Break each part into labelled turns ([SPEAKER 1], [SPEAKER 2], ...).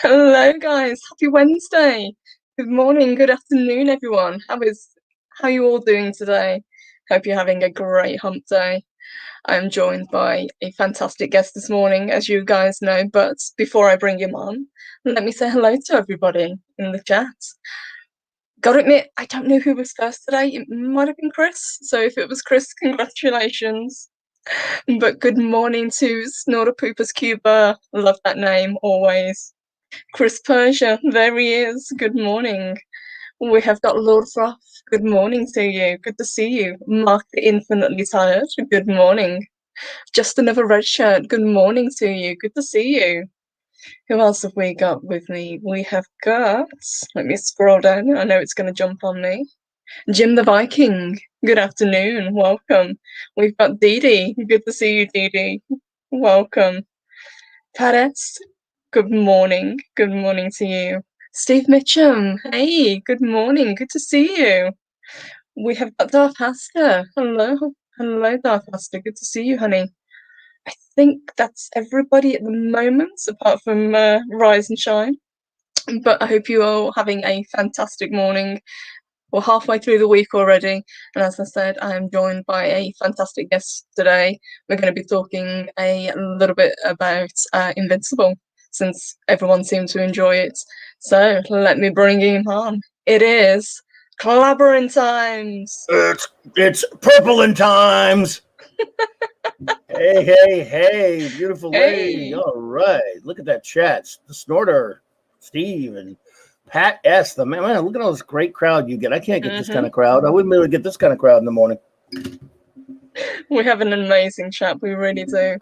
[SPEAKER 1] Hello, guys. Happy Wednesday. Good morning, good afternoon, everyone. How are you all doing today? Hope you're having a great hump day. I am joined by a fantastic guest this morning, as you guys know. But before I bring him on, let me say hello to everybody in the chat. Gotta admit, I don't know who was first today. It might have been Chris. So if it was Chris, congratulations. But good morning to Snorter Poopers Cuba. Love that name always. Chris Persia, there he is. Good morning. We have got Lord Froth. Good morning to you. Good to see you. Mark the Infinitely Tired. Good morning. Just another red shirt. Good morning to you. Good to see you. Who else have we got with me? We have got, let me scroll down. I know it's going to jump on me. Jim the Viking. Good afternoon. Welcome. We've got Dee Dee. Good to see you, Dee Dee. Welcome. Paretz. Good morning. Good morning to you. Steve Mitchum. Hey, good morning. Good to see you. We have got Darth Haster. Hello. Hello, Darth Haster. Good to see you, honey. I think that's everybody at the moment, apart from Rise and Shine. But I hope you're all having a fantastic morning. We're halfway through the week already. And as I said, I am joined by a fantastic guest today. We're going to be talking a little bit about Invincible, since everyone seemed to enjoy it. So let me bring him on. It is Clobberin times.
[SPEAKER 2] It's purple times. hey, beautiful lady.
[SPEAKER 1] Hey.
[SPEAKER 2] All right, look at that chat. The Snorter, Steve, and Pat S. The man, look at all this great crowd you get. I can't get this kind of crowd. I wouldn't be able to get this kind of crowd in the morning.
[SPEAKER 1] We have an amazing chat. We really do.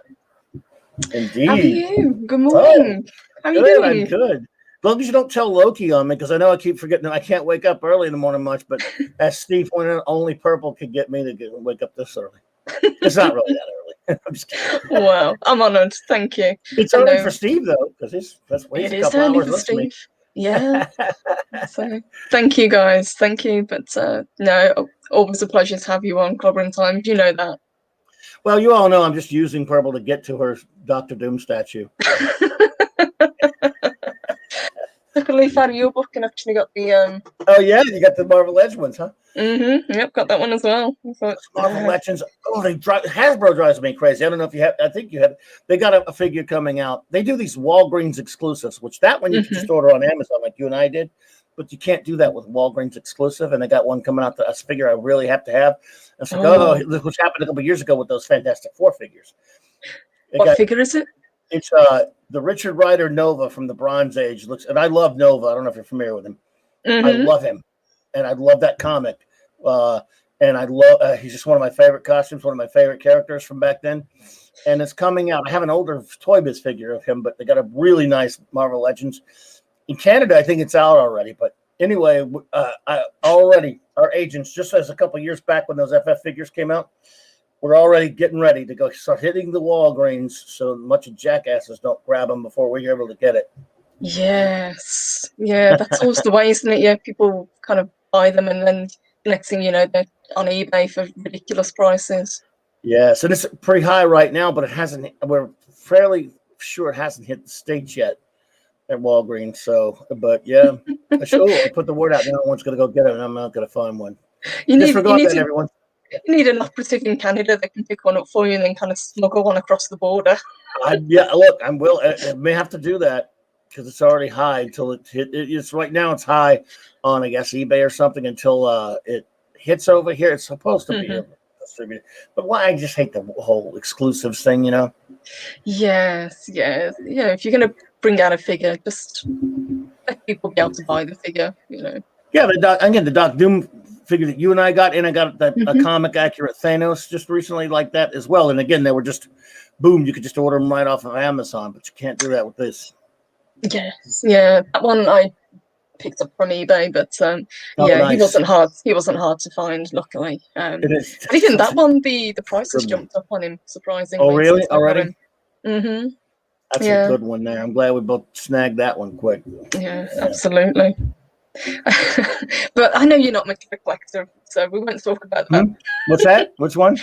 [SPEAKER 2] Indeed.
[SPEAKER 1] How are you? Good morning. How are you doing?
[SPEAKER 2] I'm good. As long as you don't tell Loki on me, because I know I keep forgetting I can't wake up early in the morning much. But as Steve pointed out, only purple could get me to wake up this early. It's not really that early. I'm just kidding.
[SPEAKER 1] Wow, I'm honoured. Thank you.
[SPEAKER 2] It's early for Steve though, because that's way a couple hours
[SPEAKER 1] for Steve. Yeah. So thank you guys. Thank you. But no, always a pleasure to have you on Clobberin Times. You know that.
[SPEAKER 2] Well, you all know I'm just using purple to get to her Dr. Doom statue.
[SPEAKER 1] Took a leaf out of your book and actually got the
[SPEAKER 2] Oh yeah, you got the Marvel Legends ones, huh?
[SPEAKER 1] Yep, got that one as well.
[SPEAKER 2] Marvel Legends. Oh, Hasbro drives me crazy. I don't know if you have. I think you have. They got a figure coming out. They do these Walgreens exclusives, which that one you can just order on Amazon, like you and I did. But you can't do that with Walgreens exclusive. And they got one coming out. A figure I really have to have. It's like, look what happened a couple years ago with those Fantastic Four figures.
[SPEAKER 1] What figure is it?
[SPEAKER 2] It's the Richard Rider Nova from the Bronze Age. And I love Nova. I don't know if you're familiar with him. I love him, and I love that comic. And I love he's just one of my favorite costumes, one of my favorite characters from back then. And it's coming out. I have an older Toy Biz figure of him, but they got a really nice Marvel Legends. In Canada, I think it's out already. But anyway, our agents, just as a couple years back when those FF figures came out, we're already getting ready to go start hitting the Walgreens so much of jackasses don't grab them before we're able to get it.
[SPEAKER 1] Yes. Yeah, that's always the way, isn't it? Yeah, people kind of buy them and then next thing you know, they're on eBay for ridiculous prices.
[SPEAKER 2] Yeah, so it's pretty high right now, but it hasn't. We're fairly sure it hasn't hit the States yet at Walgreens. So, but yeah, I put the word out. No one's going to go get it, and I'm not going to find one. Everyone.
[SPEAKER 1] You need an operative in Canada that can pick one up for you and then kind of smuggle one across the border.
[SPEAKER 2] Yeah, look, I may have to do that. because it's already high until it hit. It's right now. It's high on, I guess, eBay or something until it hits over here. It's supposed to be distributed, but why? I just hate the whole exclusives thing.
[SPEAKER 1] Yes, yes. If you're gonna bring out a figure, just let people be able to buy the figure.
[SPEAKER 2] Yeah, the Doc Doom figure that you and I got, and I got a comic accurate Thanos just recently like that as well. And again, they were just boom. You could just order them right off of Amazon, but you can't do that with this.
[SPEAKER 1] Yes, yeah, that one I picked up from eBay, but
[SPEAKER 2] Nice.
[SPEAKER 1] He wasn't hard to find, luckily.
[SPEAKER 2] It is.
[SPEAKER 1] But even that one, the price has jumped up on him surprisingly.
[SPEAKER 2] Oh, really? Already?
[SPEAKER 1] Mm-hmm.
[SPEAKER 2] That's a good one there. I'm glad we both snagged that one quick.
[SPEAKER 1] Yeah, absolutely. But I know you're not much of a collector, so we won't talk about that.
[SPEAKER 2] What's that? Which one?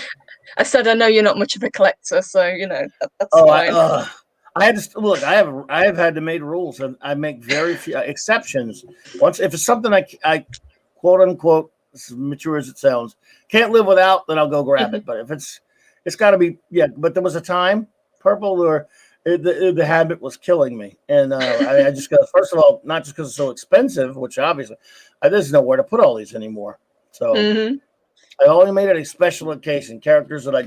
[SPEAKER 1] I said I know you're not much of a collector, so that's fine.
[SPEAKER 2] I had to look. I have had to make rules, and I make very few exceptions. Once, if it's something I quote unquote, as mature as it sounds, can't live without, then I'll go grab it. But if it's got to be, yeah. But there was a time, purple or the habit was killing me, and I just got, first of all, not just because it's so expensive, which obviously there's nowhere to put all these anymore. So I only made it a special occasion, characters that I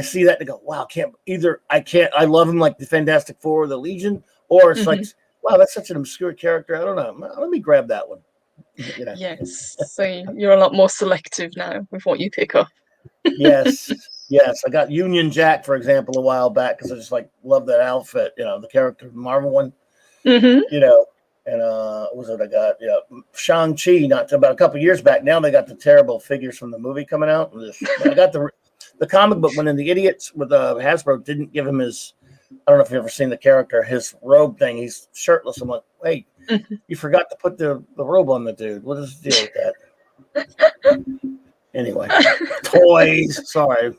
[SPEAKER 2] see that and go, wow, I love him like the Fantastic Four or the Legion, or it's like, wow, that's such an obscure character. I don't know. Let me grab that one.
[SPEAKER 1] Yes. So you're a lot more selective now with what you pick up.
[SPEAKER 2] Yes. I got Union Jack, for example, a while back because I just love that outfit, the character, the Marvel one, and what was it I got? Yeah, Shang-Chi, about a couple years back. Now they got the terrible figures from the movie coming out. I got the comic book one, and the idiots with Hasbro didn't give him his, I don't know if you've ever seen the character, his robe thing. He's shirtless. I'm like, wait, you forgot to put the robe on the dude. What is the deal with that? Anyway, toys. Sorry.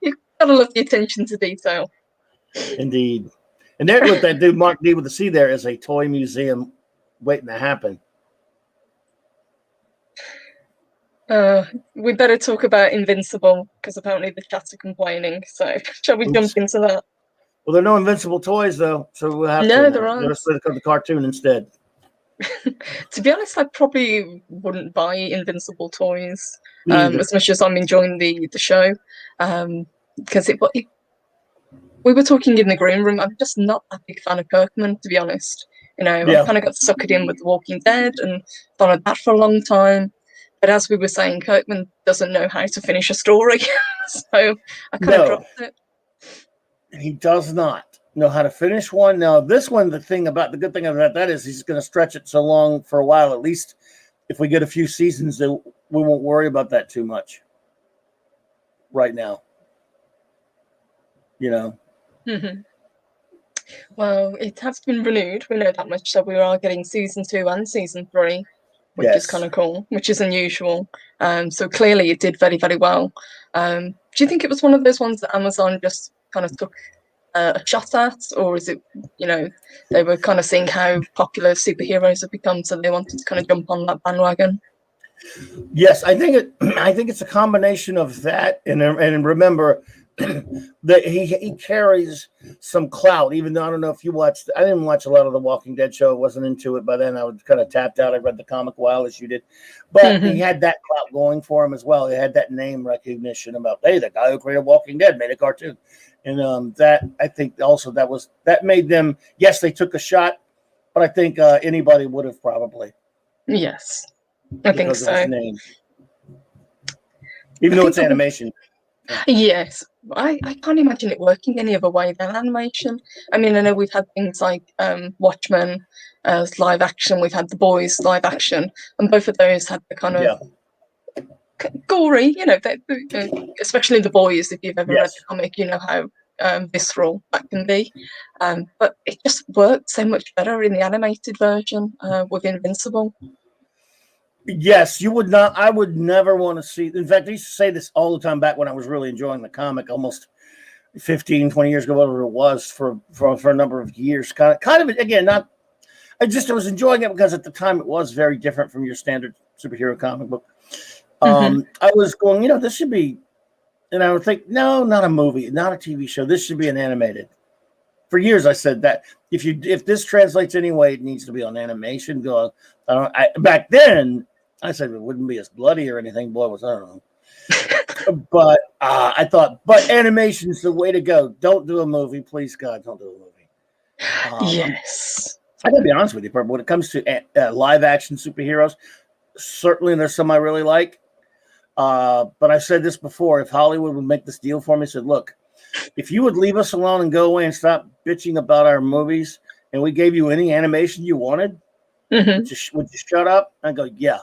[SPEAKER 1] You've got to love the attention to detail.
[SPEAKER 2] Indeed. And there, look, that dude Mark D with the C there is a toy museum waiting to happen.
[SPEAKER 1] We better talk about Invincible because apparently the chat are complaining. So shall we jump into that?
[SPEAKER 2] Well, there are no Invincible toys though, so we'll have
[SPEAKER 1] to. There aren't.
[SPEAKER 2] Let's go to the cartoon instead.
[SPEAKER 1] To be honest, I probably wouldn't buy Invincible toys as much as I'm enjoying the show, because we were talking in the green room. I'm just not a big fan of Kirkman, to be honest. I kind of got suckered in with The Walking Dead and followed that for a long time. But as we were saying, Kirkman doesn't know how to finish a story, so I kind of dropped it.
[SPEAKER 2] He does not know how to finish one. Now, this one, the good thing about that is he's going to stretch it so long for a while. At least if we get a few seasons, we won't worry about that too much right now.
[SPEAKER 1] Well, it has been renewed. We know that much. So we are getting season 2 and season 3, which is kind of cool, which is unusual. So clearly it did very, very well. Do you think it was one of those ones that Amazon just kind of took a shot at, or is it, they were kind of seeing how popular superheroes have become, so they wanted to kind of jump on that bandwagon?
[SPEAKER 2] Yes, I think it's a combination of that, and remember that he carries some clout. Even though I don't know if you watched, I didn't watch a lot of the Walking Dead show. I wasn't into it by then. I was kind of tapped out. I read the comic a while as you did, but he had that clout going for him as well. He had that name recognition about, hey, the guy who created Walking Dead made a cartoon. And that, I think also that made them, yes, they took a shot, but I think anybody would have probably.
[SPEAKER 1] Yes, I think so.
[SPEAKER 2] Of his name. Even though it's animation.
[SPEAKER 1] Yes, I can't imagine it working any other way than animation. I mean, I know we've had things like Watchmen as live action, we've had The Boys live action, and both of those had the kind of gory, especially The Boys, if you've ever read the comic, you know how visceral that can be. But it just worked so much better in the animated version with Invincible.
[SPEAKER 2] Yes, you would not. I would never want to see. In fact, I used to say this all the time back when I was really enjoying the comic, almost 15, 20 years ago, whatever it was, for a number of years. Kind of again, not. I was enjoying it because at the time it was very different from your standard superhero comic book. I was going, this should be, and I would think, no, not a movie, not a TV show. This should be an animated. for years I said that if this translates anyway, it needs to be on animation. Back then I said it wouldn't be as bloody or anything. Boy, I don't know. But I thought, but animation is the way to go. Don't do a movie, please, God, don't do a movie.
[SPEAKER 1] Yes,
[SPEAKER 2] I gotta be honest with you, but when it comes to live action superheroes, certainly there's some I really like. But I've said this before: if Hollywood would make this deal for me, I said, look, if you would leave us alone and go away and stop bitching about our movies, and we gave you any animation you wanted, would you shut up? I go, yeah.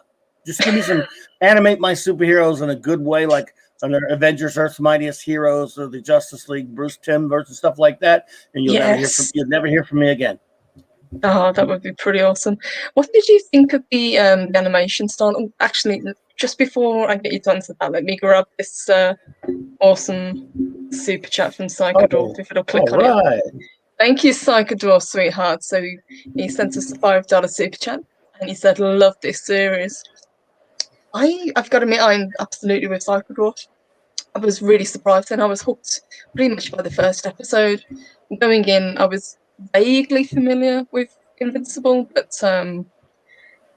[SPEAKER 2] Just give me some animate my superheroes in a good way, like under Avengers: Earth's Mightiest Heroes or the Justice League, Bruce Timbers and stuff like that, and you'll never hear from me again.
[SPEAKER 1] Oh, that would be pretty awesome. What did you think of the animation style? Oh, actually, just before I get you to answer that, let me grab this awesome super chat from Psychodorf, if it'll click on it. Thank you, Psychodorf, sweetheart. So he sent us a $5 super chat, and he said, love this series. I've got to admit, I'm absolutely with Psychodorf. I was really surprised, and I was hooked pretty much by the first episode. Going in, I was vaguely familiar with Invincible, but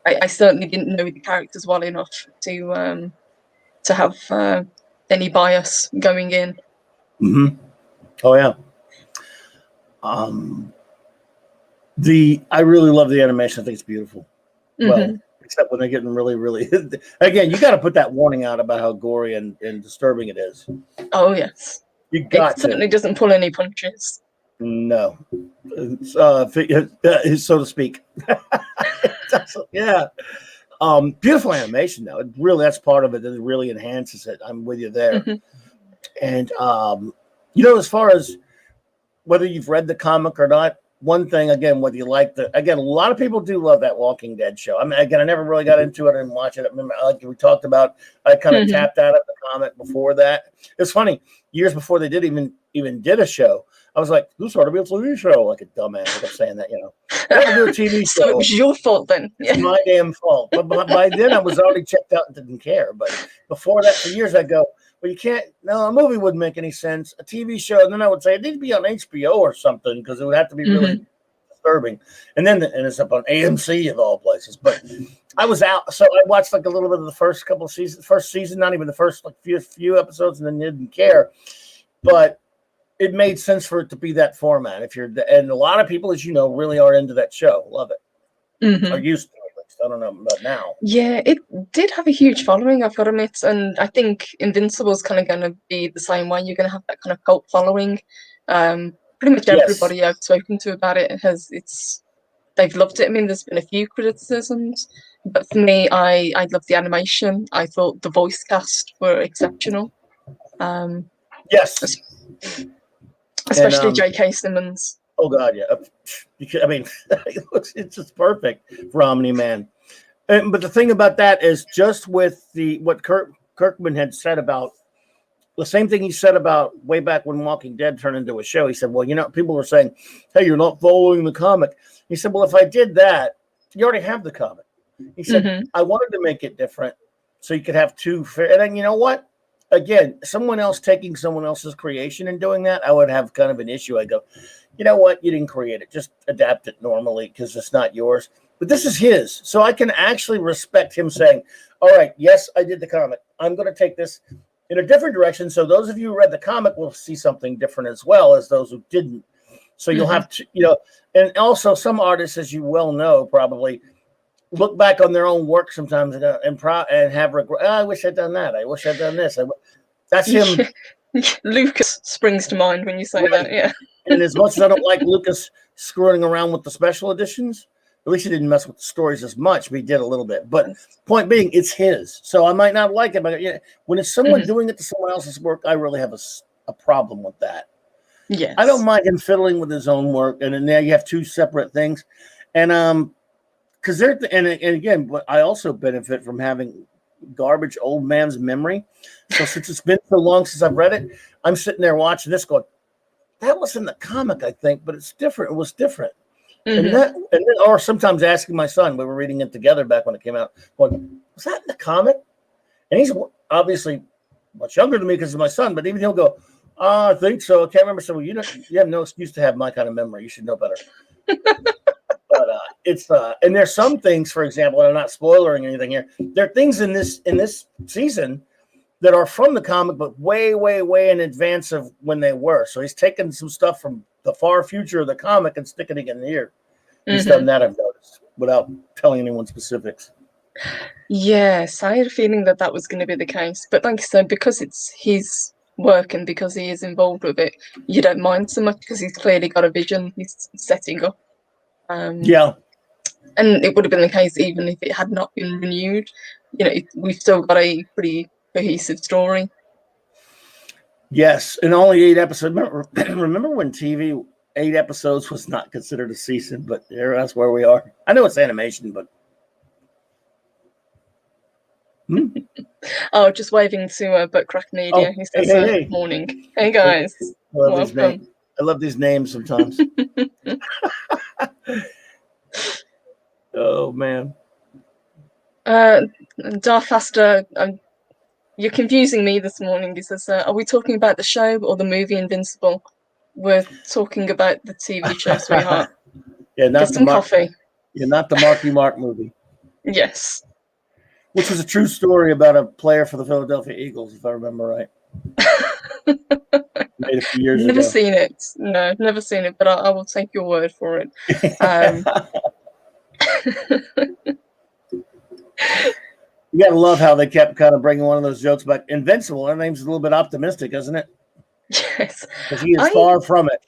[SPEAKER 1] I certainly didn't know the characters well enough to have any bias going in.
[SPEAKER 2] Oh yeah. I really love the animation. I think it's beautiful. Well, except when they're getting really, really. Again, you got to put that warning out about how gory and disturbing it is.
[SPEAKER 1] Oh yes,
[SPEAKER 2] it
[SPEAKER 1] certainly doesn't pull any punches.
[SPEAKER 2] No, so to speak. Yeah. Beautiful animation, though. That's part of it. That really enhances it. I'm with you there. And as far as whether you've read the comic or not, one thing, again, whether you like a lot of people do love that Walking Dead show. I mean, again, I never really got into it and watch it. I remember, like we talked about, I kind of tapped out of the comic before that. It's funny, years before they even did a show, I was like, this ought to be a TV show, like a dumbass. I kept saying that, They ought to do a TV show.
[SPEAKER 1] So it was your fault then.
[SPEAKER 2] It's my damn fault. But by then I was already checked out and didn't care. But before that, for years, I'd go, well, you can't. No, a movie wouldn't make any sense. A TV show, and then I would say it needs to be on HBO or something because it would have to be really disturbing. And then it's up on AMC of all places. But I was out, so I watched like a little bit of the first couple of seasons. First season, not even the first like few episodes, and then didn't care. But it made sense for it to be that format. And a lot of people, as you know, really are into that show. Love it. Are used to it. I don't know about now.
[SPEAKER 1] Yeah, it did have a huge following, I've got to admit, and I think Invincible's kind of going to be the same way. You're going to have that kind of cult following. Pretty much everybody I've spoken to about it they've loved it. I mean, there's been a few criticisms, but for me, I loved the animation. I thought the voice cast were exceptional.
[SPEAKER 2] Yes,
[SPEAKER 1] especially J.K. Simmons.
[SPEAKER 2] Oh God, yeah. I mean, it's just perfect for Omni-Man. But the thing about that is just with what Kirkman had said about the same thing he said about way back when Walking Dead turned into a show. He said, well, people were saying, hey, you're not following the comic. He said, well, if I did that, you already have the comic. He said, I wanted to make it different so you could have two fair. And then you know what? Again, someone else taking someone else's creation and doing that, I would have kind of an issue. I go, you know what? You didn't create it. Just adapt it normally because it's not yours. But this is his. So I can actually respect him saying, all right, yes, I did the comic. I'm going to take this in a different direction. So those of you who read the comic will see something different as well as those who didn't. So you'll have to, and also some artists, as you well know, probably look back on their own work sometimes and have regret. I wish I'd done that. I wish I'd done this. That's him.
[SPEAKER 1] Lucas springs to mind when you say that. Yeah.
[SPEAKER 2] And as much as I don't like Lucas screwing around with the special editions, at least he didn't mess with the stories as much, but he did a little bit. But point being, it's his. So I might not like it, but when it's someone doing it to someone else's work, I really have a problem with that.
[SPEAKER 1] Yes.
[SPEAKER 2] I don't mind him fiddling with his own work, and then there you have two separate things. And because and again, but I also benefit from having garbage old man's memory. So since it's been so long since I've read it, I'm sitting there watching this going, that was in the comic, I think, but it's different. It was different. And then, or sometimes asking my son, we were reading it together back when it came out, going, was that in the comic? And he's obviously much younger than me because he's my son, but even he'll go, I think so. I can't remember. So you have no excuse to have my kind of memory. You should know better. But it's and there's some things, for example, and I'm not spoiling anything here. There are things in this season that are from the comic, but way, way, way in advance of when they were. So he's taken some stuff from the far future of the comic and sticking it in here. He's done that, I've noticed, without telling anyone specifics.
[SPEAKER 1] Yes, I had a feeling that was going to be the case. But like I said, because it's his work and because he is involved with it, you don't mind so much because he's clearly got a vision he's setting up.
[SPEAKER 2] Yeah.
[SPEAKER 1] And it would have been the case even if it had not been renewed. You know, we've still got a pretty cohesive story.
[SPEAKER 2] Yes, and only 8 episodes. Remember when TV 8 episodes was not considered a season, but that's where we are. I know it's animation, but
[SPEAKER 1] Oh, just waving to Buttcrack Media. He says,
[SPEAKER 2] hey.
[SPEAKER 1] Morning. Hey guys. Welcome.
[SPEAKER 2] I love these names sometimes. Oh man.
[SPEAKER 1] Darfaster, you're confusing me this morning. He says, are we talking about the show or the movie Invincible? We're talking about the TV show, sweetheart.
[SPEAKER 2] Yeah, not
[SPEAKER 1] Get some coffee.
[SPEAKER 2] Yeah, not the Marky Mark movie.
[SPEAKER 1] Yes.
[SPEAKER 2] Which was a true story about a player for the Philadelphia Eagles, if I remember right. Made a few years ago.
[SPEAKER 1] Never seen it. No, never seen it, but I will take your word for it.
[SPEAKER 2] You gotta love how they kept kind of bringing one of those jokes back. Invincible, her name's a little bit optimistic, isn't it?
[SPEAKER 1] Yes.
[SPEAKER 2] Because he is far from it.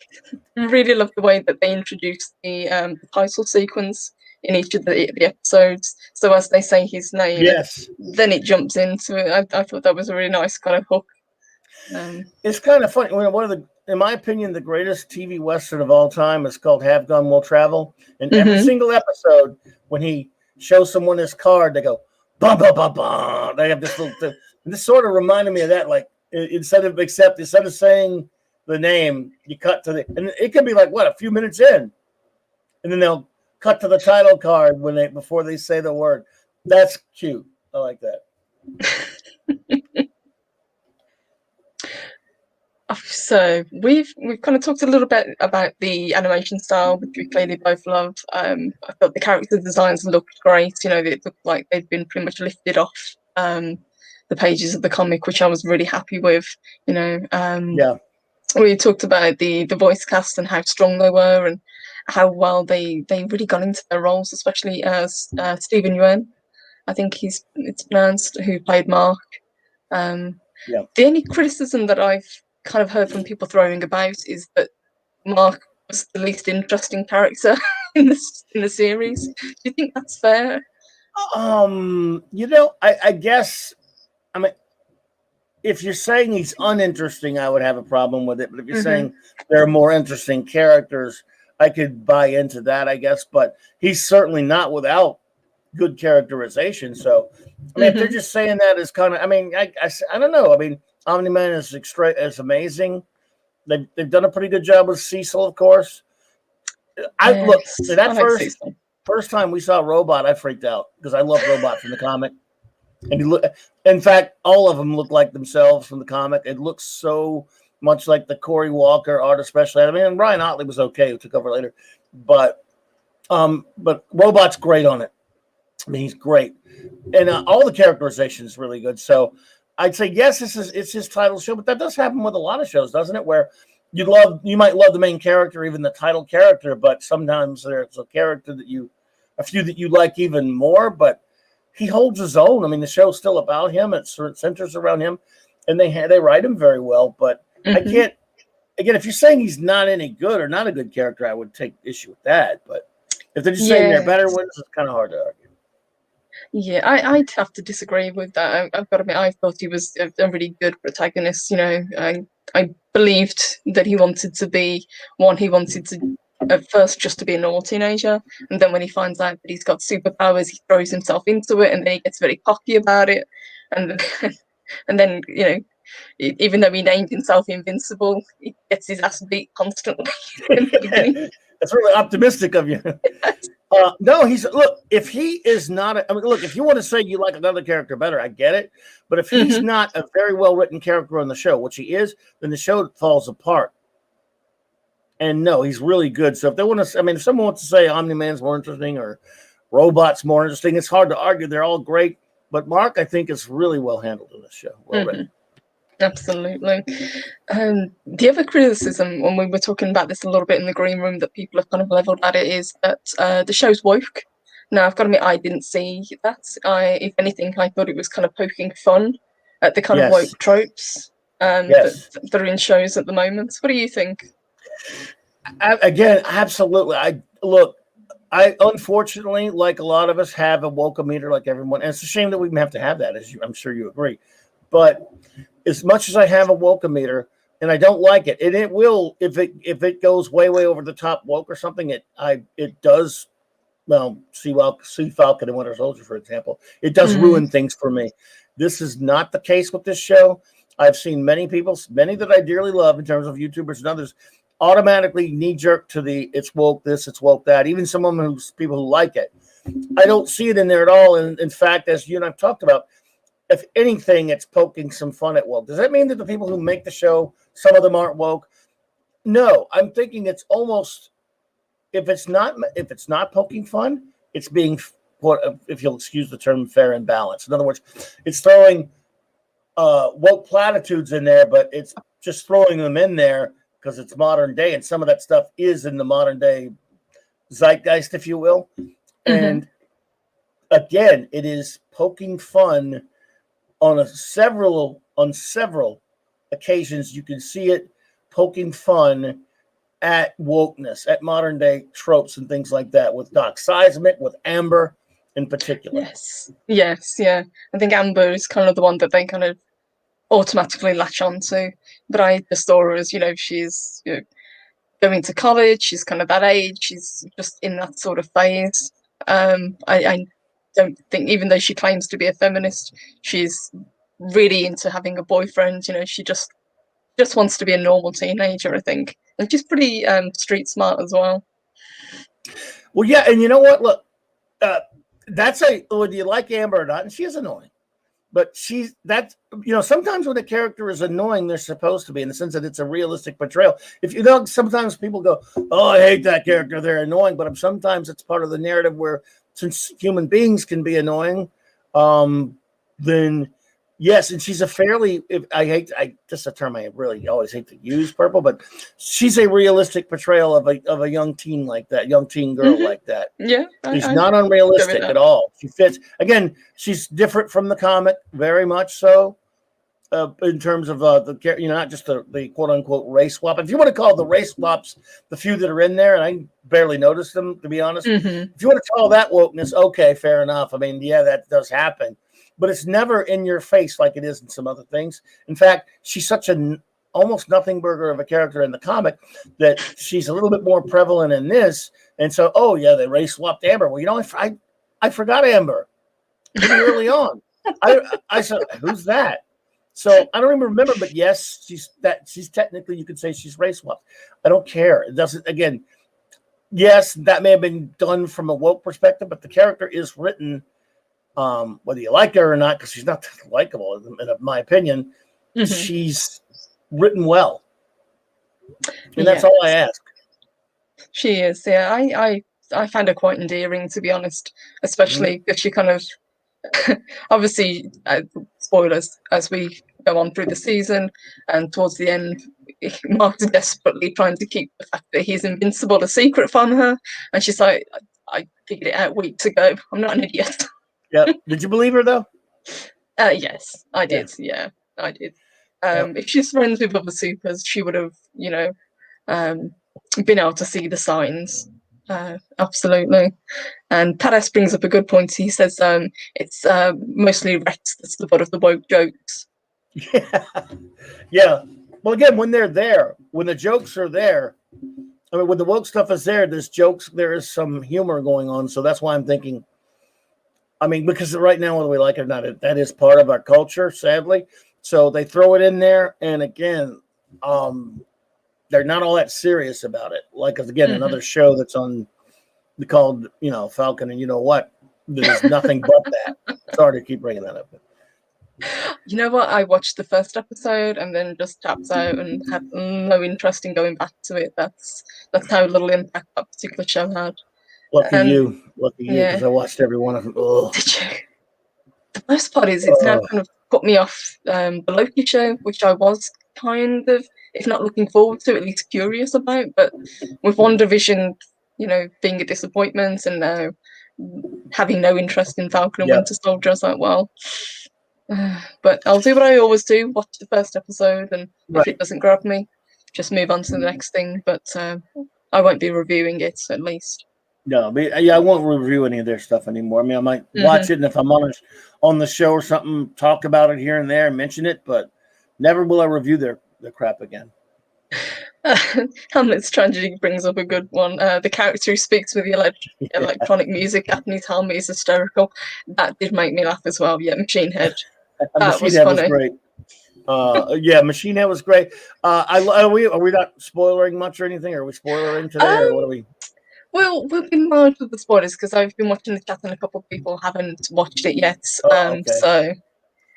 [SPEAKER 1] I really love the way that they introduced the title sequence in each of the episodes. So as they say his name,
[SPEAKER 2] yes,
[SPEAKER 1] then it jumps into it. I thought that was a really nice kind of hook.
[SPEAKER 2] It's kind of funny. One of the, in my opinion, the greatest TV Western of all time is called Have Gun Will Travel. And every single episode, when he shows someone his card, they go, bum, bum, bum, bum. They have this little thing. And this sort of reminded me of that. Like, instead of saying the name, you cut to and it can be like, what, a few minutes in. And then they'll cut to the title card before they say the word. That's cute. I like that.
[SPEAKER 1] So we've kind of talked a little bit about the animation style, which we clearly both love. I thought the character designs looked great. You know, it looked like they'd been pretty much lifted off the pages of the comic, which I was really happy with. You know, we talked about the voice cast and how strong they were and how well they really got into their roles, especially as Stephen Yuen, I think it's pronounced, who played Mark. The only criticism that I've kind of heard from people throwing about is that Mark was the least interesting character in the series. Do you think that's fair?
[SPEAKER 2] You know, I guess, I mean, if you're saying he's uninteresting, I would have a problem with it. But if you're saying there are more interesting characters, I could buy into that, I guess. But he's certainly not without good characterization. So, I mean, if they're just saying that as kind of, I mean, I don't know. I mean, Omni-Man is amazing. They've done a pretty good job with Cecil, of course. Look, that first time we saw Robot, I freaked out because I love Robot from the comic. And in fact, all of them look like themselves from the comic. It looks so much like the Corey Walker art, especially. I mean, Ryan Otley was okay, who took over later, but Robot's great on it. I mean, he's great, and all the characterization is really good. So I'd say yes, it's his title show, but that does happen with a lot of shows, doesn't it? Where you might love the main character, even the title character, but sometimes there's a few that you like even more, but he holds his own. I mean, the show's still about him. It centers around him, and they write him very well. But I can't. Again, if you're saying he's not any good or not a good character, I would take issue with that. But if they're just saying they're better ones, it's kind of hard to argue.
[SPEAKER 1] Yeah, I'd have to disagree with that. I've got to admit, I thought he was a really good protagonist. You know, I believed that he wanted to be one. He wanted to at first just to be a normal teenager, and then when he finds out that he's got superpowers, he throws himself into it, and then he gets very cocky about it, and then you know, even though he named himself Invincible, he gets his ass beat constantly.
[SPEAKER 2] That's really optimistic of you. No, look. If he is not, I mean, look. If you want to say you like another character better, I get it. But if he's not a very well written character on the show, which he is, then the show falls apart. And no, he's really good. So if they want to, I mean, if someone wants to say Omni Man's more interesting or Robot's more interesting, it's hard to argue. They're all great. But Mark, I think, is really well handled in this show. Well written.
[SPEAKER 1] Absolutely. The other criticism, when we were talking about this a little bit in the green room, that people have kind of leveled at it, is that the show's woke. Now, I've got to admit, I didn't see that. If anything, I thought it was kind of poking fun at the kind of woke tropes that are in shows at the moment. What do you think?
[SPEAKER 2] Again, absolutely. I unfortunately, like a lot of us, have a woke-o-meter like everyone. And it's a shame that we have to have that, I'm sure you agree. But as much as I have a woke-o-meter, and I don't like it, and it will, if it goes way over the top woke or something, it does. Well, see Falcon and Winter Soldier, for example, it does ruin things for me. This is not the case with this show. I've seen many that I dearly love in terms of YouTubers and others, automatically knee-jerk to the it's woke this, it's woke that. Even people who like it. I don't see it in there at all. And in fact, as you and I've talked about, if anything, it's poking some fun at woke. Does that mean that the people who make the show, some of them aren't woke? No, I'm thinking it's almost, if it's not poking fun, it's being, if you'll excuse the term, fair and balanced. In other words, it's throwing woke platitudes in there, but it's just throwing them in there because it's modern day, and some of that stuff is in the modern day zeitgeist, if you will. And again, it is poking fun on several occasions. You can see it poking fun at wokeness, at modern day tropes and things like that, with Doc Seismic, with Amber in particular.
[SPEAKER 1] Yes, yeah. I think Amber is kind of the one that they kind of automatically latch onto. But I just saw her as, she's going to college, she's kind of that age, she's just in that sort of phase. I don't think, even though she claims to be a feminist, she's really into having a boyfriend. She just wants to be a normal teenager, I think. And she's pretty street smart as well.
[SPEAKER 2] Well, yeah, and you know what? Look, whether you like Amber or not, and she is annoying. But sometimes when a character is annoying, they're supposed to be, in the sense that it's a realistic portrayal. Sometimes people go, "Oh, I hate that character; they're annoying." But sometimes it's part of the narrative where, since human beings can be annoying, then yes, and she's a fairly. Just a term I really always hate to use, Purple, but she's a realistic portrayal of a young teen like that, young teen girl like that.
[SPEAKER 1] Yeah,
[SPEAKER 2] she's not unrealistic at all. She fits. Again, she's different from the comic, very much so, in terms of not just the quote unquote race swap. If you want to call the race swaps, the few that are in there, and I barely noticed them, to be honest. If you want to call that wokeness, okay, fair enough. I mean, yeah, that does happen. But it's never in your face like it is in some other things. In fact, she's such an almost nothing burger of a character in the comic that she's a little bit more prevalent in this. And so, oh yeah, they race swapped Amber. Well, I forgot Amber pretty early on. I said, who's that? So I don't even remember, but yes, she's technically, you could say she's race swapped. I don't care. It doesn't, again, yes, that may have been done from a woke perspective, but the character is written, whether you like her or not, because she's not that likable, in my opinion, she's written well. And that's all I ask.
[SPEAKER 1] She is, yeah. I find her quite endearing, to be honest, especially if she kind of, obviously, spoilers, as we go on through the season, and towards the end, Mark's desperately trying to keep the fact that he's invincible a secret from her, and she's like, I figured it out weeks ago. I'm not an idiot.
[SPEAKER 2] Yeah. Did you believe her though?
[SPEAKER 1] Yes, I did. Yeah, I did. If she's friends with other supers, she would have, been able to see the signs. Absolutely. And Paris brings up a good point. He says it's mostly Rex that's the butt of the woke jokes.
[SPEAKER 2] Yeah. Well, again, when they're there, when the jokes are there, I mean, when the woke stuff is there, there's jokes, there is some humor going on. So that's why I'm thinking, I mean, because right now, whether we like it or not, that is part of our culture, sadly. So they throw it in there. And again, they're not all that serious about it. Like, again, another show that's on called, Falcon, and you know what? There's nothing but that. Sorry to keep bringing that up.
[SPEAKER 1] You know what? I watched the first episode and then just tapped out and had no interest in going back to it. That's how little impact that particular show had.
[SPEAKER 2] Lucky
[SPEAKER 1] And
[SPEAKER 2] you,
[SPEAKER 1] yeah,
[SPEAKER 2] because I watched every one of them. Ugh.
[SPEAKER 1] did you? The worst part is it's now kind of put me off the Loki show, which I was kind of, if not looking forward to, at least curious about. But with WandaVision, being a disappointment, and now having no interest in Falcon and Winter Soldier, I was like, well. But I'll do what I always do: watch the first episode, and if it doesn't grab me, just move on to the next thing. But I won't be reviewing it, at least.
[SPEAKER 2] No, I won't review any of their stuff anymore. I mean, I might watch it, and if I'm on the show or something, talk about it here and there, and mention it, but never will I review their crap again.
[SPEAKER 1] Hamlet's tragedy brings up a good one. The character who speaks with the electronic music at his helmet is hysterical. That did make me laugh as well. Yeah, Machine Head.
[SPEAKER 2] Machine Head was great. Machine Head was great. Are we not spoilering much or anything? Are we spoilering today, or what are we?
[SPEAKER 1] Well, we'll be mindful of the spoilers because I've been watching the chat and a couple of people haven't watched it yet.
[SPEAKER 2] Okay.
[SPEAKER 1] So,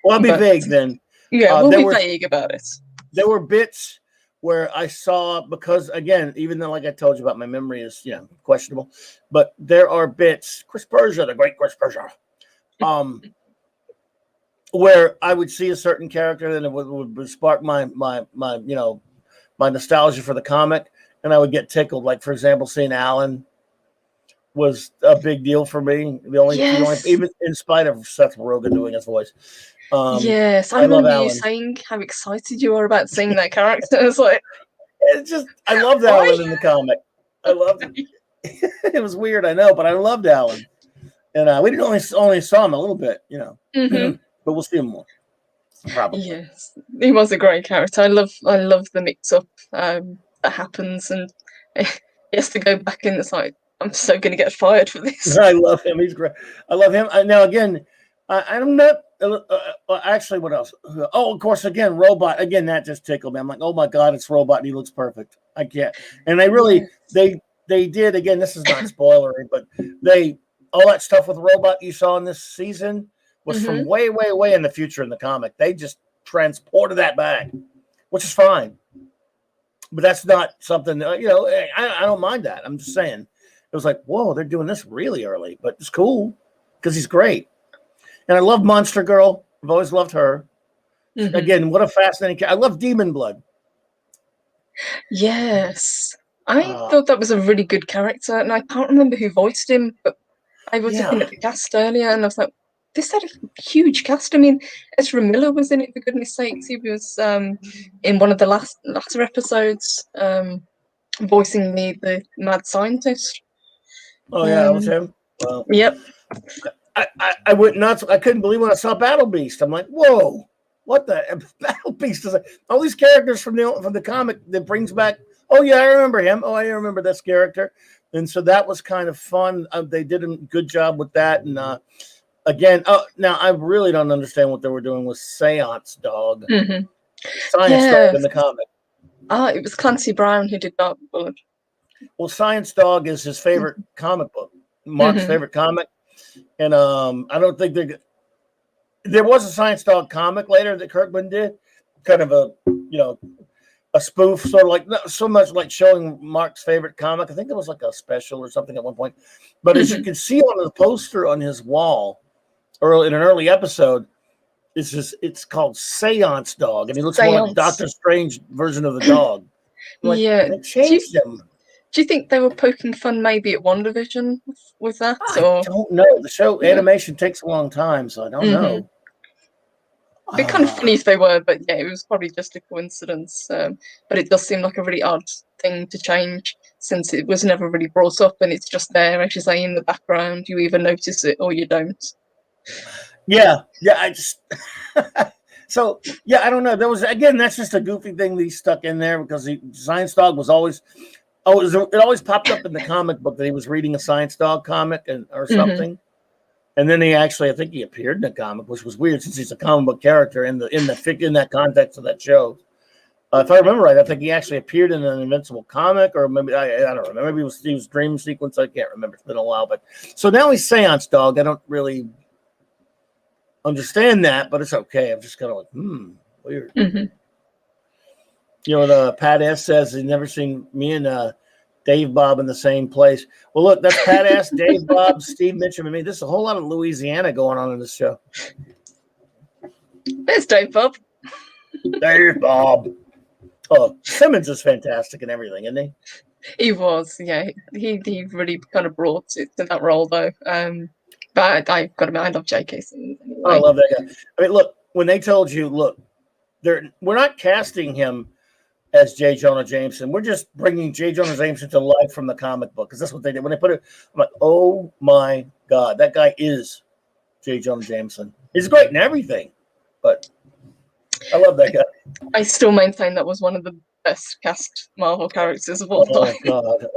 [SPEAKER 2] I'll be vague then.
[SPEAKER 1] Yeah, we'll be vague about it.
[SPEAKER 2] There were bits where I saw, because again, even though, like I told you about, my memory is questionable, but there are bits. Chris Persia, the great Chris Persia, where I would see a certain character, and it would spark my nostalgia for the comic, and I would get tickled. Like, for example, seeing Alan was a big deal for me. The only even in spite of Seth Rogen doing his voice.
[SPEAKER 1] Yes, I remember you saying how excited you were about seeing that character. I was like,
[SPEAKER 2] I loved Alan in the comic. I loved it. It was weird, I know, but I loved Alan, and we didn't only saw him a little bit, but we'll see him more. Probably.
[SPEAKER 1] Yes, he was a great character. I love the mix-up that happens, and he has to go back in. It's like, I'm so going to get fired for this.
[SPEAKER 2] I love him. He's great. I love him. Now, again, I'm not. Actually, what else? Oh, of course, again, Robot. Again, that just tickled me. I'm like, oh my God, it's Robot, and he looks perfect. I can't. And they did. Again, this is not spoilery, but all that stuff with Robot you saw in this season was from way, way, way in the future in the comic. They just transported that back, which is fine. But that's not something, I don't mind that. I'm just saying. It was like, whoa, they're doing this really early, but it's cool because he's great. And I love Monster Girl. I've always loved her. Again, what a fascinating character. I love Demon Blood.
[SPEAKER 1] Yes. I thought that was a really good character, and I can't remember who voiced him, but I was looking at the cast earlier, and I was like, this had a huge cast. I mean, Ezra Miller was in it, for goodness sakes. He was in one of the latter episodes, voicing the mad scientist.
[SPEAKER 2] Oh, yeah, that was him? Well,
[SPEAKER 1] yep.
[SPEAKER 2] I went nuts. I couldn't believe when I saw Battle Beast. I'm like, whoa, what the Battle Beast is all these characters from the comic that brings back. Oh yeah, I remember him. Oh, I remember this character, and so that was kind of fun. They did a good job with that. And again, now I really don't understand what they were doing with Seance Dog, Science Dog in the comic.
[SPEAKER 1] It was Clancy Brown who did Dark Blood.
[SPEAKER 2] Well, Science Dog is his favorite comic book, Mark's favorite comic. And I don't think there was a Science Dog comic later that Kirkman did, kind of a spoof, sort of like not so much like showing Mark's favorite comic. I think it was like a special or something at one point. But as you can see on the poster on his wall, in an early episode, it's called Seance Dog, and he looks more like Doctor Strange version of the dog. Like, they changed him.
[SPEAKER 1] Do you think they were poking fun maybe at WandaVision with that?
[SPEAKER 2] I don't know. The show animation takes a long time, so I don't know.
[SPEAKER 1] It'd be kind of funny if they were, but yeah, it was probably just a coincidence. But it does seem like a really odd thing to change, since it was never really brought up, and it's just there, as you say, in the background. You either notice it or you don't.
[SPEAKER 2] Yeah, I just... So, yeah, I don't know. There was, again, that's just a goofy thing that he stuck in there, because Science Dog was always... it always popped up in the comic book that he was reading a Science Dog comic or something. And then I think he appeared in the comic, which was weird since he's a comic book character in that context of that show. If I remember right, I think he actually appeared in an Invincible comic, or maybe I don't remember. Maybe it was Dream Sequence. I can't remember. It's been a while, but so now he's Seance Dog. I don't really understand that, but it's okay. I'm just kind of like, weird.
[SPEAKER 1] Mm-hmm.
[SPEAKER 2] You know what Pat S says? He's never seen me and Dave Bob in the same place. Well, look, that's Pat S, Dave Bob, Steve Mitchum, and me. There's a whole lot of Louisiana going on in this show.
[SPEAKER 1] There's Dave Bob.
[SPEAKER 2] Dave Bob. Oh, Simmons is fantastic and everything, isn't he?
[SPEAKER 1] He was, yeah. He really kind of brought it to that role, though. But I've got to admit, I love J.K. Simmons anyway.
[SPEAKER 2] I love that guy. I mean, look, when they told you, look, we're not casting him as J. Jonah Jameson. We're just bringing J. Jonah Jameson to life from the comic book, because that's what they did. When they put it, I'm like, oh my God, that guy is J. Jonah Jameson. He's great in everything, but I love that guy.
[SPEAKER 1] I still maintain that was one of the best cast Marvel characters of all time.
[SPEAKER 2] Oh God!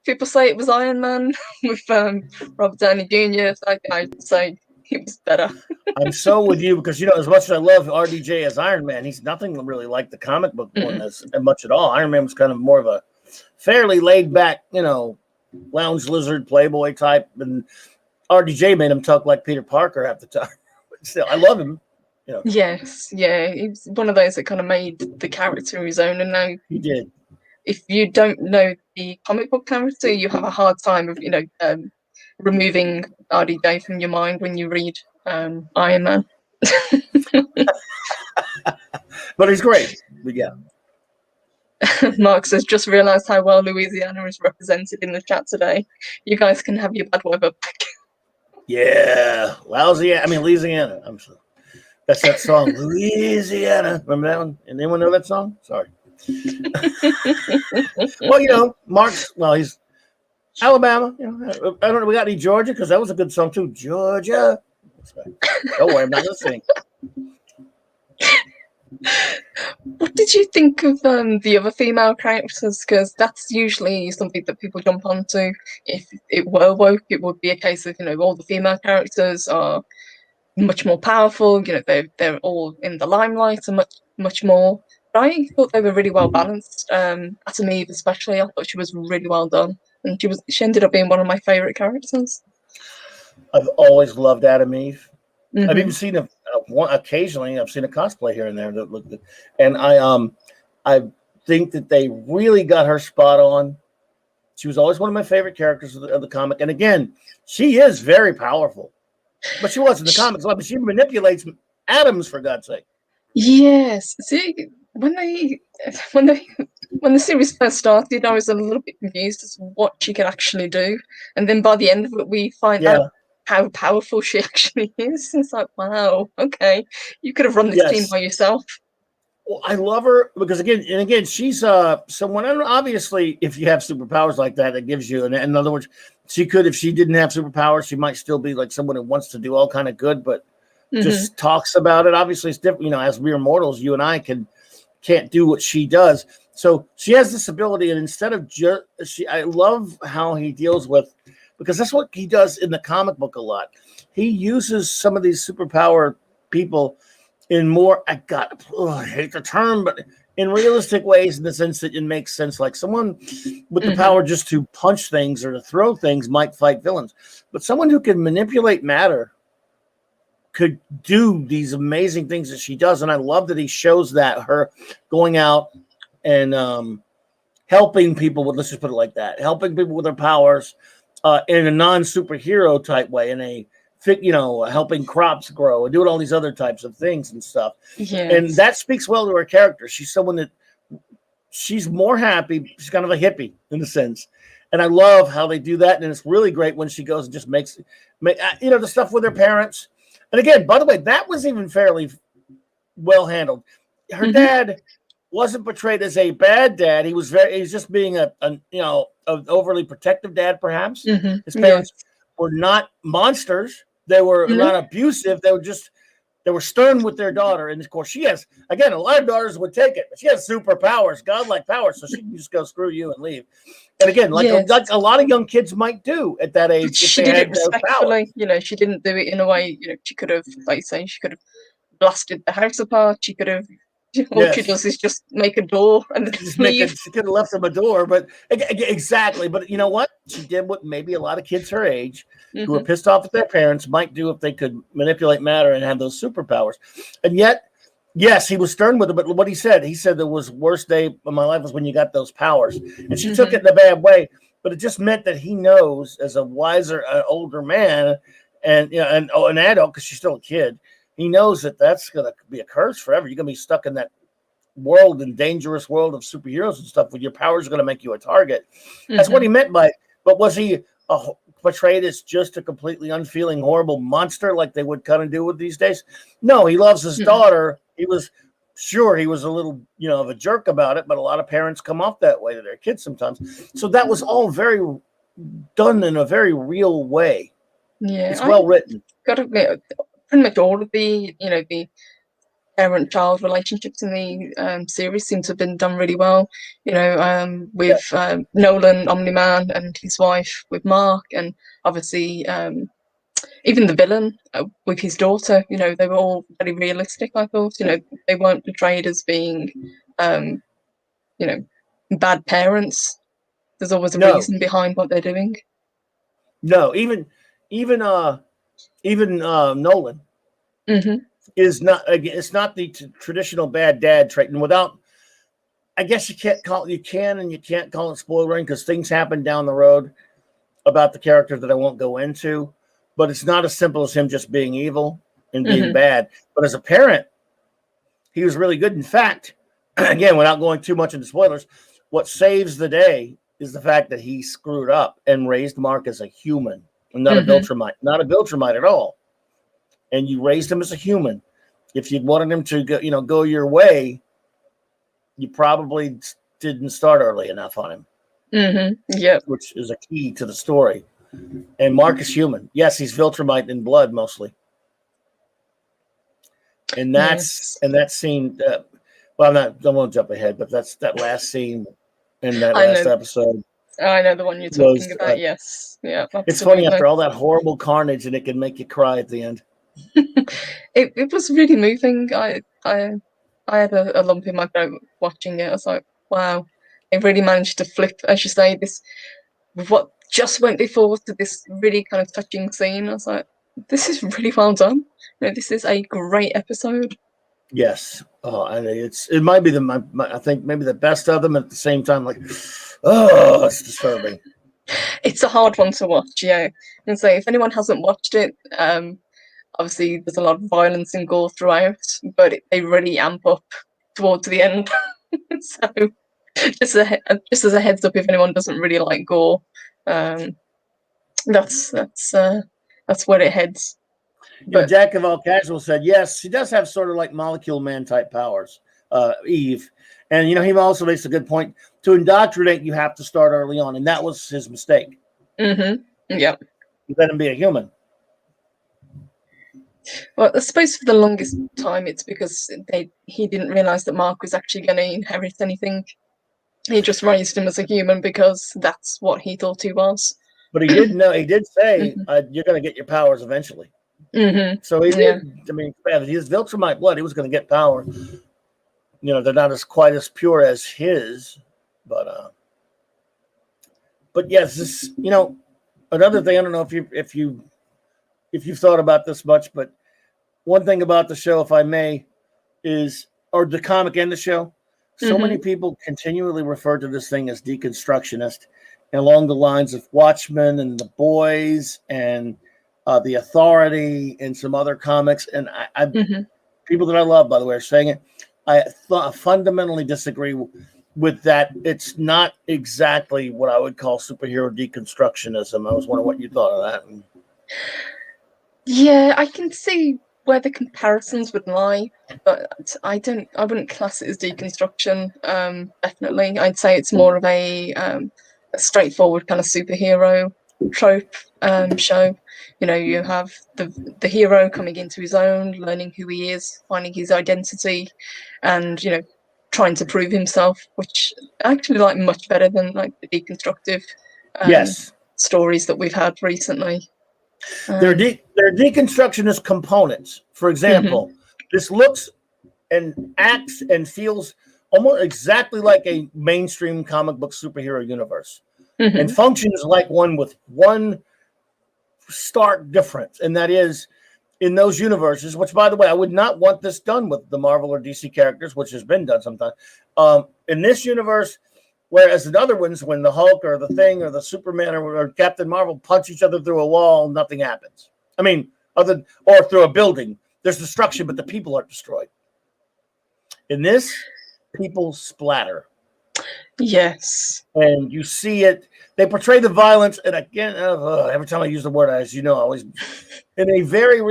[SPEAKER 1] People say it was Iron Man with Robert Downey Jr. I'd say he was better.
[SPEAKER 2] I'm so with you, because as much as I love RDJ as Iron Man, he's nothing really like the comic book one as much at all. Iron Man was kind of more of a fairly laid back, lounge lizard playboy type, and RDJ made him talk like Peter Parker half the time. But still, I love him.
[SPEAKER 1] Yes, yeah, he's one of those that kind of made the character his own, and now
[SPEAKER 2] he did.
[SPEAKER 1] If you don't know the comic book character, you have a hard time of removing RDJ from your mind when you read Iron Man.
[SPEAKER 2] But he's great. But yeah.
[SPEAKER 1] Mark says, just realised how well Louisiana is represented in the chat today. You guys can have your bad weather back.
[SPEAKER 2] Yeah, Louisiana. I'm sorry. That's that song, Louisiana. Remember that one? Anyone know that song? Sorry. Well, he's Alabama. I don't know. We got any Georgia? Because that was a good song too. Georgia. Don't worry, I'm not listening.
[SPEAKER 1] What did you think of the other female characters? Because that's usually something that people jump onto. If it were woke, it would be a case of all the female characters are much more powerful. They're all in the limelight and much more. But I thought they were really well balanced. Atom Eve especially, I thought she was really well done, and she ended up being one of my favorite characters.
[SPEAKER 2] I've always loved Atom Eve.
[SPEAKER 1] Mm-hmm.
[SPEAKER 2] I've even seen occasionally. I've seen a cosplay here and there that looked good, and I think that they really got her spot on. She was always one of my favorite characters of the comic, and again, she is very powerful. But she was in the comics, but she manipulates atoms, for God's sake.
[SPEAKER 1] Yes. See, when the series first started, I was a little bit confused as to what she could actually do, and then by the end of it, we find out how powerful she actually is. It's like, wow, okay, you could have run this team by yourself.
[SPEAKER 2] Well, I love her because again, she's someone. Obviously, if you have superpowers like that, it gives you. In other words, she could, if she didn't have superpowers, she might still be like someone who wants to do all kind of good, but just talks about it. Obviously, it's different. As mere mortals, you and I can't do what she does. So she has this ability, and instead of I love how he deals with, because that's what he does in the comic book a lot. He uses some of these superpower people in more, I hate the term, but in realistic ways, in the sense that it makes sense. Like someone with the power just to punch things or to throw things might fight villains, but someone who can manipulate matter could do these amazing things that she does. And I love that he shows that, her going out and helping people with, let's just put it like that, helping people with their powers in a non-superhero type way, in a helping crops grow and doing all these other types of things and stuff.
[SPEAKER 1] Yes.
[SPEAKER 2] And that speaks well to her character. She's someone that she's more happy. She's kind of a hippie in a sense. And I love how they do that. And it's really great when she goes and just makes the stuff with her parents. And again, by the way, that was even fairly well handled. Her dad wasn't portrayed as a bad dad. He's just being an overly protective dad, perhaps. His parents were not monsters. They were not abusive. They were stern with their daughter. And of course, she has, again, a lot of daughters would take it, but she has superpowers, godlike powers, so she can just go screw you and leave. And again, like a lot of young kids might do at that age.
[SPEAKER 1] She did it respectfully. She didn't do it in a way, she could have, like you say, she could have blasted the house apart. She could have All she does is just make a door and then leave.
[SPEAKER 2] She could have left them a door, but exactly. But you know what? She did what maybe a lot of kids her age who were pissed off at their parents might do if they could manipulate matter and have those superpowers. And yet, yes, he was stern with it. But what he said the worst day of my life was when you got those powers. And she took it in a bad way. But it just meant that he knows, as a wiser, older man, and an adult, because she's still a kid, he knows that that's going to be a curse forever. You're going to be stuck in that world and dangerous world of superheroes and stuff where your powers are going to make you a target. That's what he meant by it. But was he portrayed as just a completely unfeeling, horrible monster like they would kind of do with these days? No, he loves his daughter. He was a little, of a jerk about it, but a lot of parents come off that way to their kids sometimes. So that was all very done in a very real way.
[SPEAKER 1] Yeah,
[SPEAKER 2] it's well written.
[SPEAKER 1] Got to admit, pretty much all of the, the parent-child relationships in the series seem to have been done really well. With Nolan, Omni-Man, and his wife, with Mark, and obviously even the villain with his daughter. They were all very realistic, I thought. They weren't portrayed as being, bad parents. There's always a reason behind what they're doing.
[SPEAKER 2] No, even Nolan is not. It's not the traditional bad dad trait, and without, I guess you can't call it spoilering because things happen down the road about the character that I won't go into. But it's not as simple as him just being evil and being bad. But as a parent, he was really good. In fact, again, without going too much into spoilers, what saves the day is the fact that he screwed up and raised Mark as a human. Not a Viltrumite at all. And you raised him as a human. If you'd wanted him to go your way, you probably didn't start early enough on him.
[SPEAKER 1] Yeah,
[SPEAKER 2] which is a key to the story. And Mark is human. Yes, he's Viltrumite in blood mostly. And that scene. I won't jump ahead, but that's that last scene in that last episode.
[SPEAKER 1] I know the one you're talking about. Yes, yeah. Absolutely.
[SPEAKER 2] It's funny after all that horrible carnage, and it can make you cry at the end.
[SPEAKER 1] It was really moving. I had a lump in my throat watching it. I was like, wow, they really managed to flip, as you say, this what just went before to this really kind of touching scene. I was like, this is really well done. This is a great episode.
[SPEAKER 2] Yes. Oh, and it might be I think maybe the best of them at the same time. Like, oh, it's disturbing.
[SPEAKER 1] It's a hard one to watch, yeah. And so if anyone hasn't watched it, obviously there's a lot of violence and gore throughout, but they really amp up towards the end. So just as a heads up, if anyone doesn't really like gore, that's where it heads.
[SPEAKER 2] But Jack of all casual said, yes, she does have sort of like Molecule Man type powers, Eve. And, he also makes a good point. To indoctrinate, you have to start early on. And that was his mistake.
[SPEAKER 1] Yeah.
[SPEAKER 2] You let him be a human.
[SPEAKER 1] Well, I suppose for the longest time, it's because he didn't realize that Mark was actually going to inherit anything. He just raised him as a human because that's what he thought he was.
[SPEAKER 2] But he did know. He did say, you're going to get your powers eventually. So he did. I mean, his Viltrumite blood, he was going to get power. They're not quite as pure as his, but yes, this. Another thing. I don't know if you've thought about this much, but one thing about the show, if I may, or the comic and the show, so many people continually refer to this thing as deconstructionist, and along the lines of Watchmen and The Boys and The Authority and some other comics. And I people that I love, by the way, are saying it. I fundamentally disagree with that. It's not exactly what I would call superhero deconstructionism. I was wondering what you thought of that.
[SPEAKER 1] Yeah, I can see where the comparisons would lie, but I wouldn't class it as deconstruction. Definitely, I'd say it's more of a straightforward kind of superhero trope show. You have the hero coming into his own, learning who he is, finding his identity, and trying to prove himself, which I actually like much better than like the deconstructive stories that we've had recently.
[SPEAKER 2] They're deconstructionist components. For example, this looks and acts and feels almost exactly like a mainstream comic book superhero universe, and functions like one with one stark difference, and that is in those universes, which, by the way, I would not want this done with the Marvel or DC characters, which has been done sometimes. In this universe, whereas in other ones, when the Hulk or the Thing or the Superman or Captain Marvel punch each other through a wall, nothing happens. I mean, or through a building, there's destruction, but the people aren't destroyed. In this, people splatter.
[SPEAKER 1] Yes.
[SPEAKER 2] And you see it. They portray the violence, and again, every time I use the word, as you know, I always in a very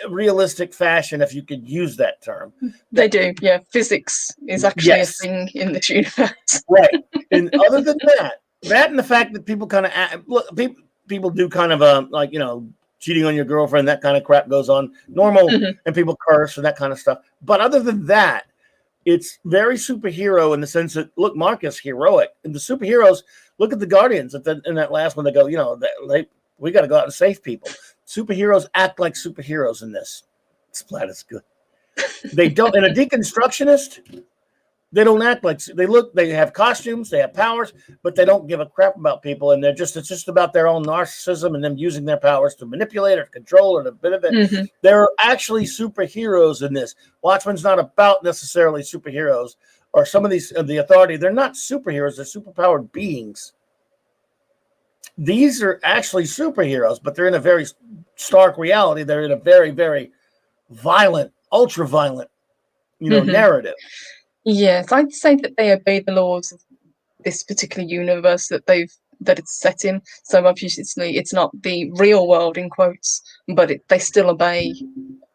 [SPEAKER 2] realistic fashion, if you could use that term.
[SPEAKER 1] They do, yeah. Physics is actually a thing in this universe.
[SPEAKER 2] Right. And other than that and the fact that people kind of people do kind of like, you know, cheating on your girlfriend, that kind of crap goes on normal, and people curse and that kind of stuff. But other than that, it's very superhero in the sense that, look, Mark is heroic, and the superheroes, look at the Guardians in that last one. They go, you know, we got to go out and save people. Superheroes act like superheroes in this. Splat is good. They don't. And a deconstructionist, they don't act like they have costumes, they have powers, but they don't give a crap about people. And it's just about their own narcissism and them using their powers to manipulate or control or a bit of it. They're actually superheroes in this. Watchmen's not about necessarily superheroes, or some of these, the Authority, they're not superheroes, they're superpowered beings. These are actually superheroes, but they're in a very stark reality. They're in a very, very violent, ultra violent, narrative.
[SPEAKER 1] Yes, I'd say that they obey the laws of this particular universe that it's set in. So obviously, it's not the real world in quotes, but they still obey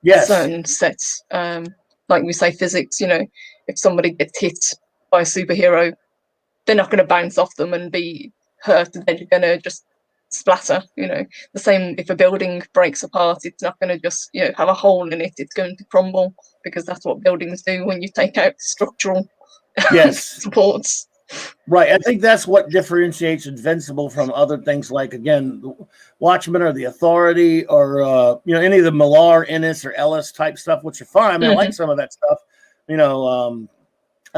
[SPEAKER 1] certain sets. Like we say, physics. You know, if somebody gets hit by a superhero, they're not going to bounce off them and be hurt. They're going to just splatter. You know, the same if a building breaks apart, it's not going to just have a hole in it. It's going to crumble, because that's what buildings do when you take out structural supports.
[SPEAKER 2] Right. I think that's what differentiates Invincible from other things like, again, Watchmen or the Authority, or any of the Millar, Ennis, or Ellis type stuff, which are fine. I mean, I like some of that stuff. I'm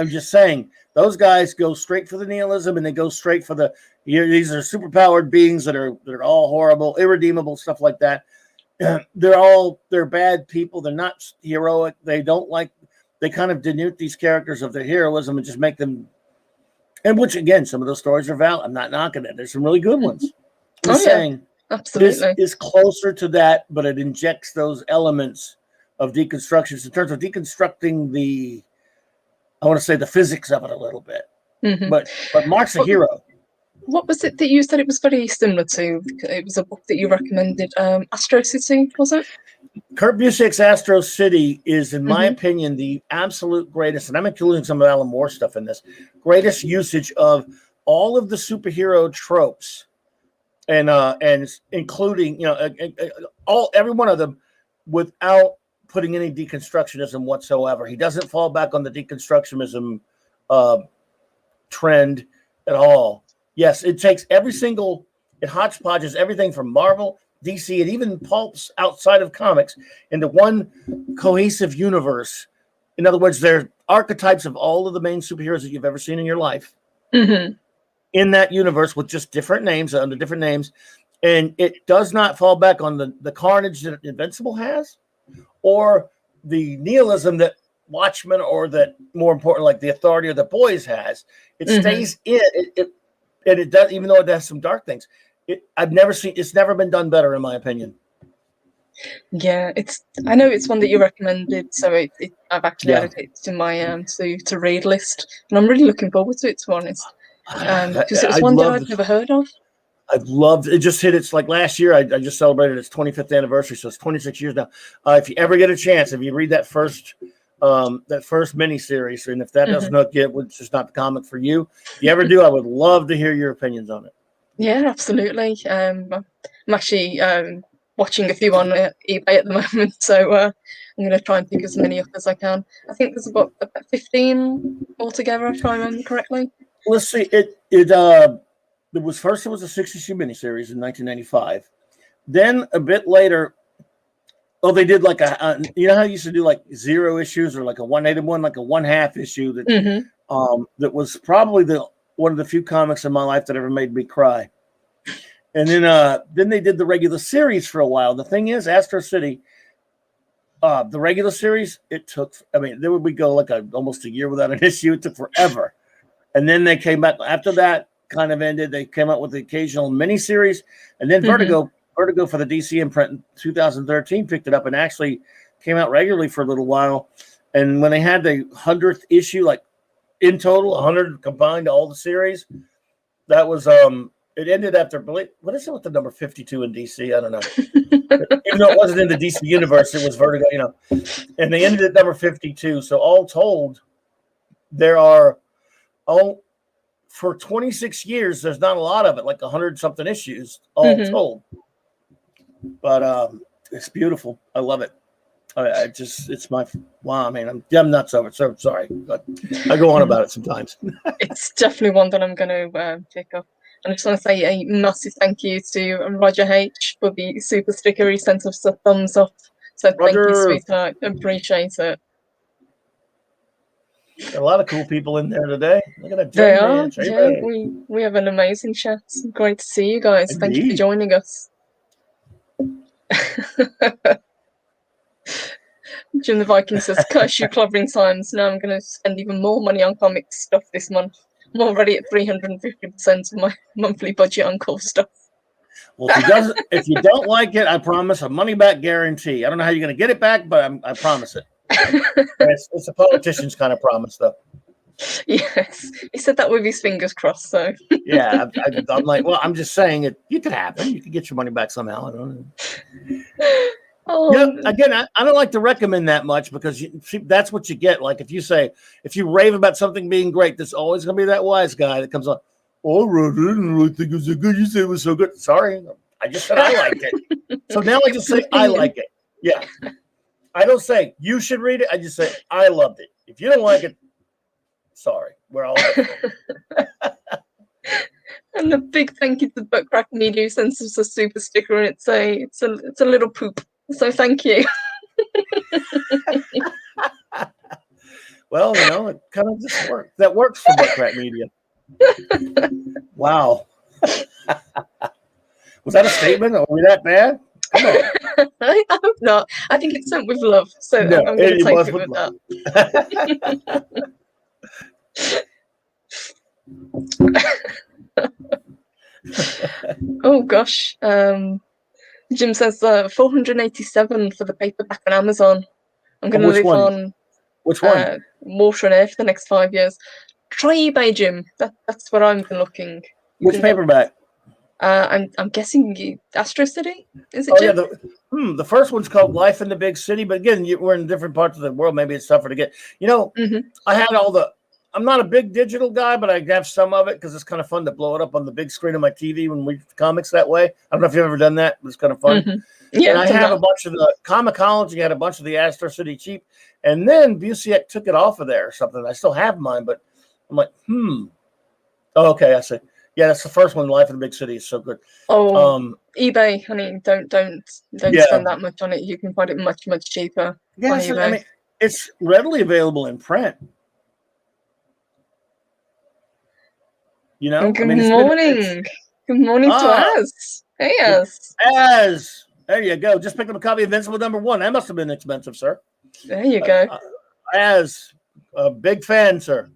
[SPEAKER 2] just saying, those guys go straight for the nihilism, and they go straight for these are superpowered beings that are all horrible, irredeemable, stuff like that. They're bad people. They're not heroic. They kind of denude these characters of their heroism and just make them, and which, again, some of those stories are valid. I'm not knocking it. There's some really good ones. I'm saying
[SPEAKER 1] absolutely.
[SPEAKER 2] This is closer to that, but it injects those elements of deconstructions in terms of deconstructing the physics of it a little bit. But Mark's a hero.
[SPEAKER 1] What was it that you said it was very similar to? It was a book that you recommended, Astro City, was it?
[SPEAKER 2] Kurt Busiek's Astro City is, in my opinion, the absolute greatest, and I'm including some of Alan Moore's stuff in this, greatest usage of all of the superhero tropes, and including every one of them without putting any deconstructionism whatsoever. He doesn't fall back on the deconstructionism trend at all. Yes, it takes it hodgepodges everything from Marvel, DC, and even pulps outside of comics into one cohesive universe. In other words, they're archetypes of all of the main superheroes that you've ever seen in your life in that universe, with just different names, under different names. And it does not fall back on the carnage that Invincible has, or the nihilism that Watchmen, or that, more important, like the Authority or the Boys has. It stays in it. And it does, even though it has some dark things. It's never been done better, in my opinion.
[SPEAKER 1] Yeah, I know it's one that you recommended, so I've actually added it to my to read list, and I'm really looking forward to it, to be honest, because it was one that I'd never heard of.
[SPEAKER 2] I've loved it. Just hit its, like, last year. I just celebrated its 25th anniversary, so it's 26 years now. If you ever get a chance, if you read that first miniseries, and if that doesn't hook you, it's just not the comic for you. If you ever do, I would love to hear your opinions on it.
[SPEAKER 1] Yeah, absolutely. I'm actually watching a few on eBay at the moment, so I'm going to try and pick as many up as I can. I think there's about 15 altogether, if I remember correctly.
[SPEAKER 2] Let's see. It was a 60-issue miniseries in 1995. Then a bit later, Oh, they did like you know how you used to do like 0 issues or like a 1/8 like a 1/2 issue that that was probably one of the few comics in my life that ever made me cry. And then they did the regular series for a while. The thing is, Astro City, the regular series, it took. I mean, there would we go like almost a year without an issue. It took forever. And then they came back after that kind of ended. They came out with the occasional miniseries, and then Vertigo for the DC imprint in 2013 picked it up and actually came out regularly for a little while. And when they had the 100th issue, like in total, 100 combined all the series, that was it ended after, what is it with the number 52 in DC? I don't know. Even though it wasn't in the DC universe, it was Vertigo, you know. And they ended at number 52. So all told, there are for 26 years, there's not a lot of it, like 100-something issues all told. But it's beautiful. I love it. It's my wow, man. I'm nuts over it. So sorry, but I go on about it sometimes.
[SPEAKER 1] It's definitely one that I'm going to pick up. And I just want to say a massive thank you to Roger H for the super sticker. He sent us a thumbs up. So Roger, thank you, sweetheart. Appreciate it.
[SPEAKER 2] Got a lot of cool people in there today. Look at that.
[SPEAKER 1] They are. Yeah, we have an amazing chat. Great to see you guys. Indeed. Thank you for joining us. Jim the Viking says, curse you, Clobberin times. Now I'm going to spend even more money on comic stuff this month. I'm already at 350% of my monthly budget on cool stuff.
[SPEAKER 2] Well, if you don't like it, I promise a money back guarantee. I don't know how you're going to get it back, but I promise it. It's a politician's kind of promise, though.
[SPEAKER 1] Yes, he said that with his fingers crossed. So
[SPEAKER 2] yeah, I'm like, well, I'm just saying it could happen. You could get your money back somehow. I don't know. Oh. Yeah, again, I don't like to recommend that much because that's what you get. Like if you rave about something being great, there's always going to be that wise guy that comes on. Oh, I didn't really think it was so good. You said it was so good. Sorry, I just said I liked it. So now I just say I like it. Yeah, I don't say you should read it. I just say I loved it. If you don't like it, sorry, we're all.
[SPEAKER 1] And a big thank you to Buttcrack Media who sends us a super sticker, and it's a little poop. So thank you.
[SPEAKER 2] Well, you know, it kind of just works. That works for Buttcrack Media. Wow. Was that a statement? Are we that bad? Come on.
[SPEAKER 1] I hope not. I think it's sent with love. So no, I'm going to take it with that. Oh, gosh. Jim says 487 for the paperback on Amazon. I'm going to live on
[SPEAKER 2] which one?
[SPEAKER 1] Water and Air for the next 5 years. Try eBay, Jim. That's what I'm looking.
[SPEAKER 2] Which paperback?
[SPEAKER 1] I'm guessing Astro City. Is it? Jim?
[SPEAKER 2] Yeah. The first one's called Life in the Big City, but again, we're in different parts of the world. Maybe it's tougher to get. You know, I had I'm not a big digital guy, but I have some of it because it's kind of fun to blow it up on the big screen of my TV when we read comics that way. I don't know if you've ever done that, but it's kind of fun. Yeah, and I have a bunch of the Comicology, had a bunch of the Astro City cheap, and then Busiek took it off of there or something. I still have mine, but I'm like, Oh, okay, I see. Yeah, that's the first one. Life in the Big City is so good.
[SPEAKER 1] Oh, eBay, honey, don't spend that much on it. You can find it much cheaper.
[SPEAKER 2] Yeah, I mean, it's readily available in print. You know.
[SPEAKER 1] Good morning. Good morning to Az. Hey, Az.
[SPEAKER 2] Az, there you go. Just picked up a copy of Invincible #1. That must have been expensive, sir.
[SPEAKER 1] There you go.
[SPEAKER 2] Az, a big fan, sir.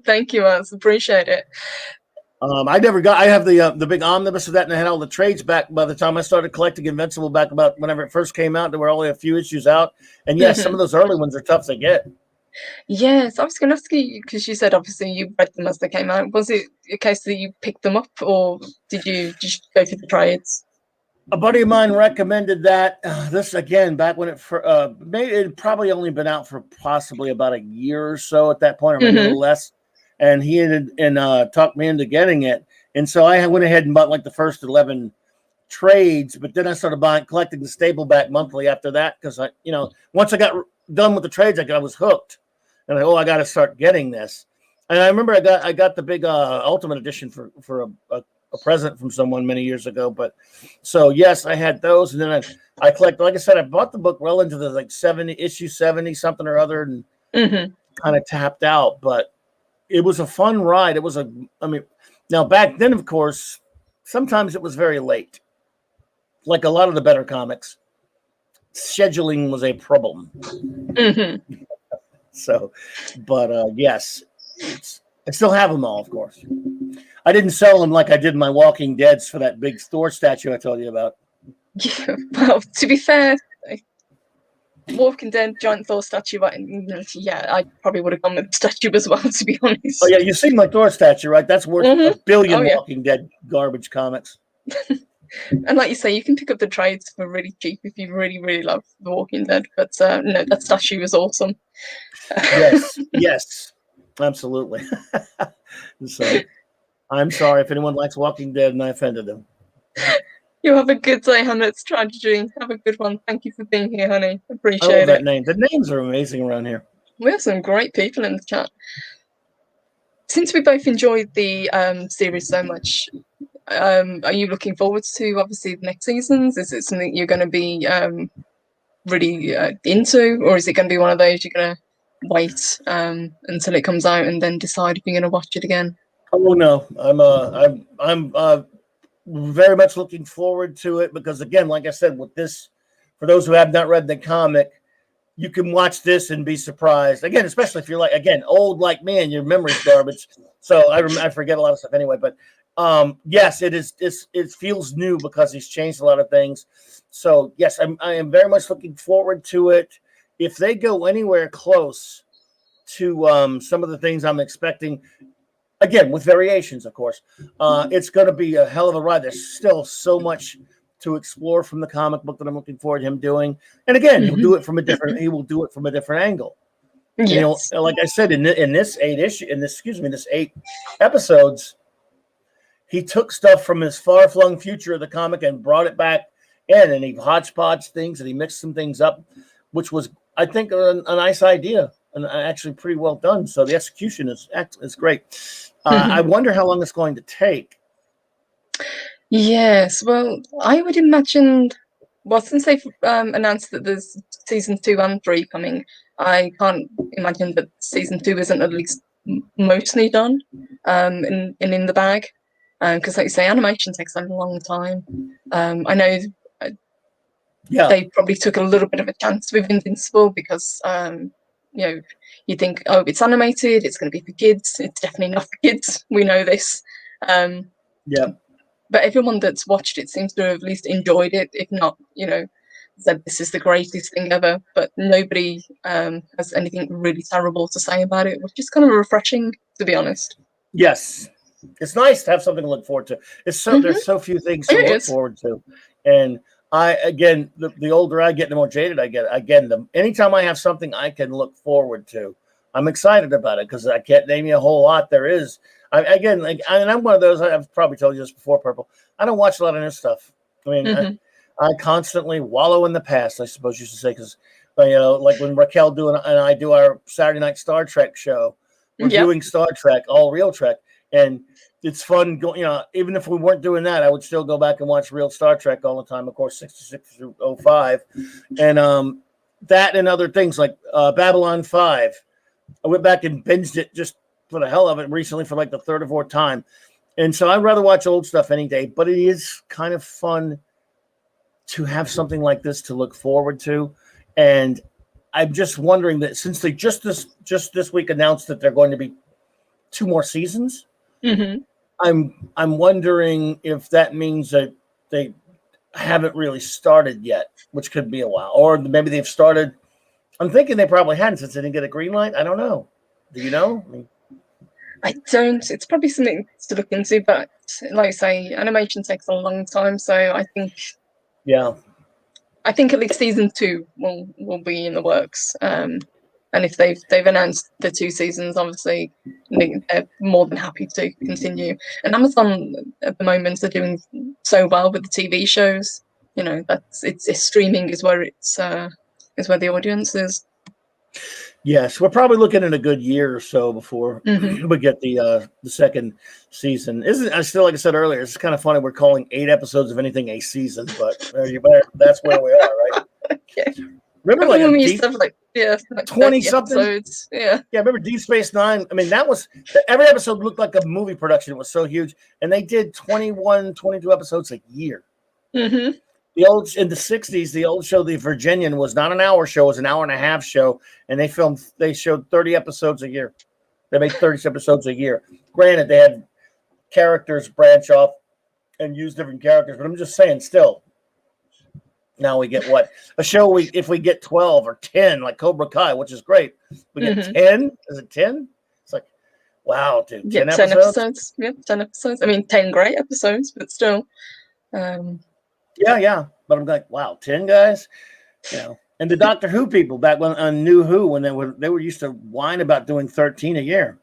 [SPEAKER 1] Thank you, Az. Appreciate it.
[SPEAKER 2] I have the big omnibus of that, and I had all the trades back by the time I started collecting Invincible back about whenever it first came out. There were only a few issues out, and yes, some of those early ones are tough to get.
[SPEAKER 1] Yes, I was going to ask you because you said obviously you read them as they came out. Was it a case that you picked them up, or did you just go for the trades?
[SPEAKER 2] A buddy of mine recommended that. This again back when it had probably only been out for possibly about a year or so at that point, or maybe a little less. And he talked me into getting it, and so I went ahead and bought like the first 11 trades. But then I started collecting the staple back monthly after that because once I got done with the trades, I was hooked, and I got to start getting this. And I remember I got the big Ultimate Edition for a present from someone many years ago. But so yes, I had those, and then I collect. Like I said, I bought the book well into the like 70 something or other, and kind of tapped out. But it was a fun ride. It was now back then, of course, sometimes it was very late. Like a lot of the better comics, scheduling was a problem. So, but yes, I still have them all, of course. I didn't sell them like I did my Walking Deads for that big Thor statue I told you about.
[SPEAKER 1] Yeah, well, to be fair, Walking Dead giant Thor statue, yeah, I probably would have gone with the statue as well, to be honest.
[SPEAKER 2] Oh yeah, you've seen my Thor statue, right? That's worth a billion Walking Dead garbage comics.
[SPEAKER 1] And like you say, you can pick up the trades for really cheap if you really, really love The Walking Dead. But no, that statue was awesome.
[SPEAKER 2] Yes, absolutely. So I'm sorry if anyone likes Walking Dead and I offended them.
[SPEAKER 1] You have a good day, Hannah. It's tragedy. Have a good one. Thank you for being here, honey. Appreciate it. I love
[SPEAKER 2] that name. The names are amazing around here.
[SPEAKER 1] We have some great people in the chat. Since we both enjoyed the series so much, are you looking forward to obviously the next seasons? Is it something you're going to be really into, or is it going to be one of those you're going to wait until it comes out and then decide if you're going to watch it again?
[SPEAKER 2] Oh no, I'm very much looking forward to it because again, like I said, with this, for those who have not read the comic, you can watch this and be surprised again, especially if you're like old like me and your memory's garbage. So I forget a lot of stuff anyway, but. Yes, it is. It feels new because he's changed a lot of things. So yes, I am very much looking forward to it. If they go anywhere close to some of the things I'm expecting, again with variations, of course, it's going to be a hell of a ride. There's still so much to explore from the comic book that I'm looking forward to him doing. And again, he'll do it from a different. He will do it from a different angle. Yes. You know, like I said, in this 8 episodes. He took stuff from his far-flung future of the comic and brought it back in, and he hodgepodged things and he mixed some things up, which was, I think, a nice idea and actually pretty well done. So the execution is great. I wonder how long it's going to take.
[SPEAKER 1] Yes, well, I would imagine, well, since they've announced that there's season 2 and 3 coming, I can't imagine that season 2 isn't at least mostly done in the bag. Because, like you say, animation takes a long time. I know they probably took a little bit of a chance with Invincible because, you think, oh, it's animated, it's going to be for kids. It's definitely not for kids. We know this. But everyone that's watched it seems to have at least enjoyed it, if not, said this is the greatest thing ever. But nobody has anything really terrible to say about it, which is kind of refreshing, to be honest.
[SPEAKER 2] Yes. It's nice to have something to look forward to. There's so few things to look forward to, and the older I get, the more jaded I get. Anytime I have something I can look forward to, I'm excited about it because I can't name you a whole lot. There is, I'm one of those. I've probably told you this before, Purple. I don't watch a lot of new stuff. I mean, I constantly wallow in the past, I suppose you should say, because like when Raquel and I do our Saturday night Star Trek show, reviewing Star Trek, all real Trek. And it's fun going, even if we weren't doing that, I would still go back and watch real Star Trek all the time, of course, 66 through 05. And that and other things like Babylon 5. I went back and binged it just for the hell of it recently for like the third or fourth time. And so I'd rather watch old stuff any day, but it is kind of fun to have something like this to look forward to. And I'm just wondering that since they just this week announced that they're going to be 2 more seasons, I'm wondering if that means that they haven't really started yet, which could be a while, or maybe they've started. I'm thinking they probably hadn't since they didn't get a green light. I don't know. Do you know?
[SPEAKER 1] I don't. It's probably something to look into, but like I say, animation takes a long time, so I think.
[SPEAKER 2] Yeah.
[SPEAKER 1] I think at least season 2 will be in the works. And if they've announced the 2 seasons, obviously they're more than happy to continue. And Amazon at the moment are doing so well with the TV shows. It's streaming is where the audience is.
[SPEAKER 2] Yes, we're probably looking at a good year or so before we get the second season. Isn't I still like I said earlier? It's kind of funny we're calling 8 episodes of anything a season, but that's where we are, right?
[SPEAKER 1] Yeah.
[SPEAKER 2] Remember,
[SPEAKER 1] when we used to have like
[SPEAKER 2] 20
[SPEAKER 1] 30
[SPEAKER 2] something
[SPEAKER 1] episodes. Yeah.
[SPEAKER 2] Remember Deep Space Nine? I mean, that was every episode looked like a movie production. It was so huge, and they did 21, 22 episodes a year.
[SPEAKER 1] Mm-hmm.
[SPEAKER 2] In the 60s, the old show, The Virginian, was not an hour show, it was an hour and a half show, and they showed 30 episodes a year. They made 30 episodes a year. Granted, they had characters branch off and use different characters, but I'm just saying, still, now we get what? A show if we get 12 or 10, like Cobra Kai, which is great. We get 10? Is it 10? It's like, wow, dude. 10 episodes?
[SPEAKER 1] Yep, 10 episodes. I mean, 10 great episodes, but still.
[SPEAKER 2] Yeah. But I'm like, wow, 10 guys? And the Doctor Who people back when on New Who, when they were used to whine about doing 13 a year.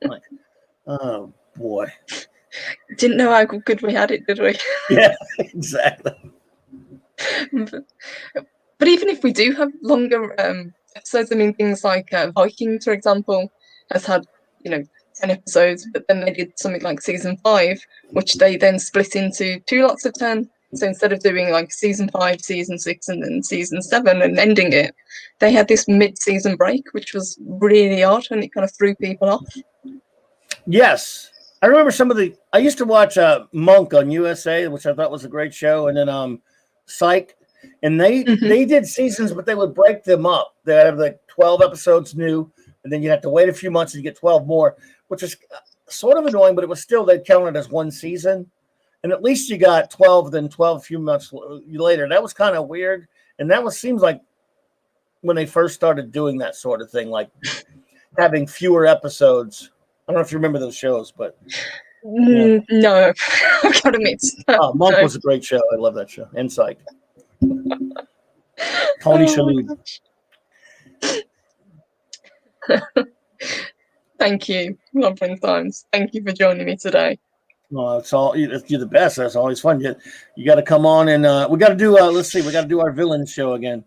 [SPEAKER 2] Like, oh boy.
[SPEAKER 1] Didn't know how good we had it, did we?
[SPEAKER 2] Yeah, exactly.
[SPEAKER 1] But even if we do have longer episodes, I mean, things like Vikings, for example, has had 10 episodes, but then they did something like season 5, which they then split into 2 lots of 10. So instead of doing like season 5, season 6, and then season 7 and ending it, they had this mid-season break, which was really odd, and it kind of threw people off.
[SPEAKER 2] Yes. I remember I used to watch Monk on USA, which I thought was a great show, and then Psych, and they did seasons, but they would break them up. They have like 12 episodes new, and then you have to wait a few months and you get 12 more, which is sort of annoying, but it was still, they'd count it as one season. And at least you got 12, then 12 a few months later. That was kind of weird. And that seems like when they first started doing that sort of thing, like having fewer episodes. I don't know if you remember those shows, but
[SPEAKER 1] no, I've got to admit.
[SPEAKER 2] Monk was a great show. I love that show. And Psych. Tony Shalhoub.
[SPEAKER 1] Thank you, Clobberin Times. Thank you for joining me today.
[SPEAKER 2] Well, you're the best. That's always fun. You got to come on and we got to do. Let's see, we got to do our villain show again.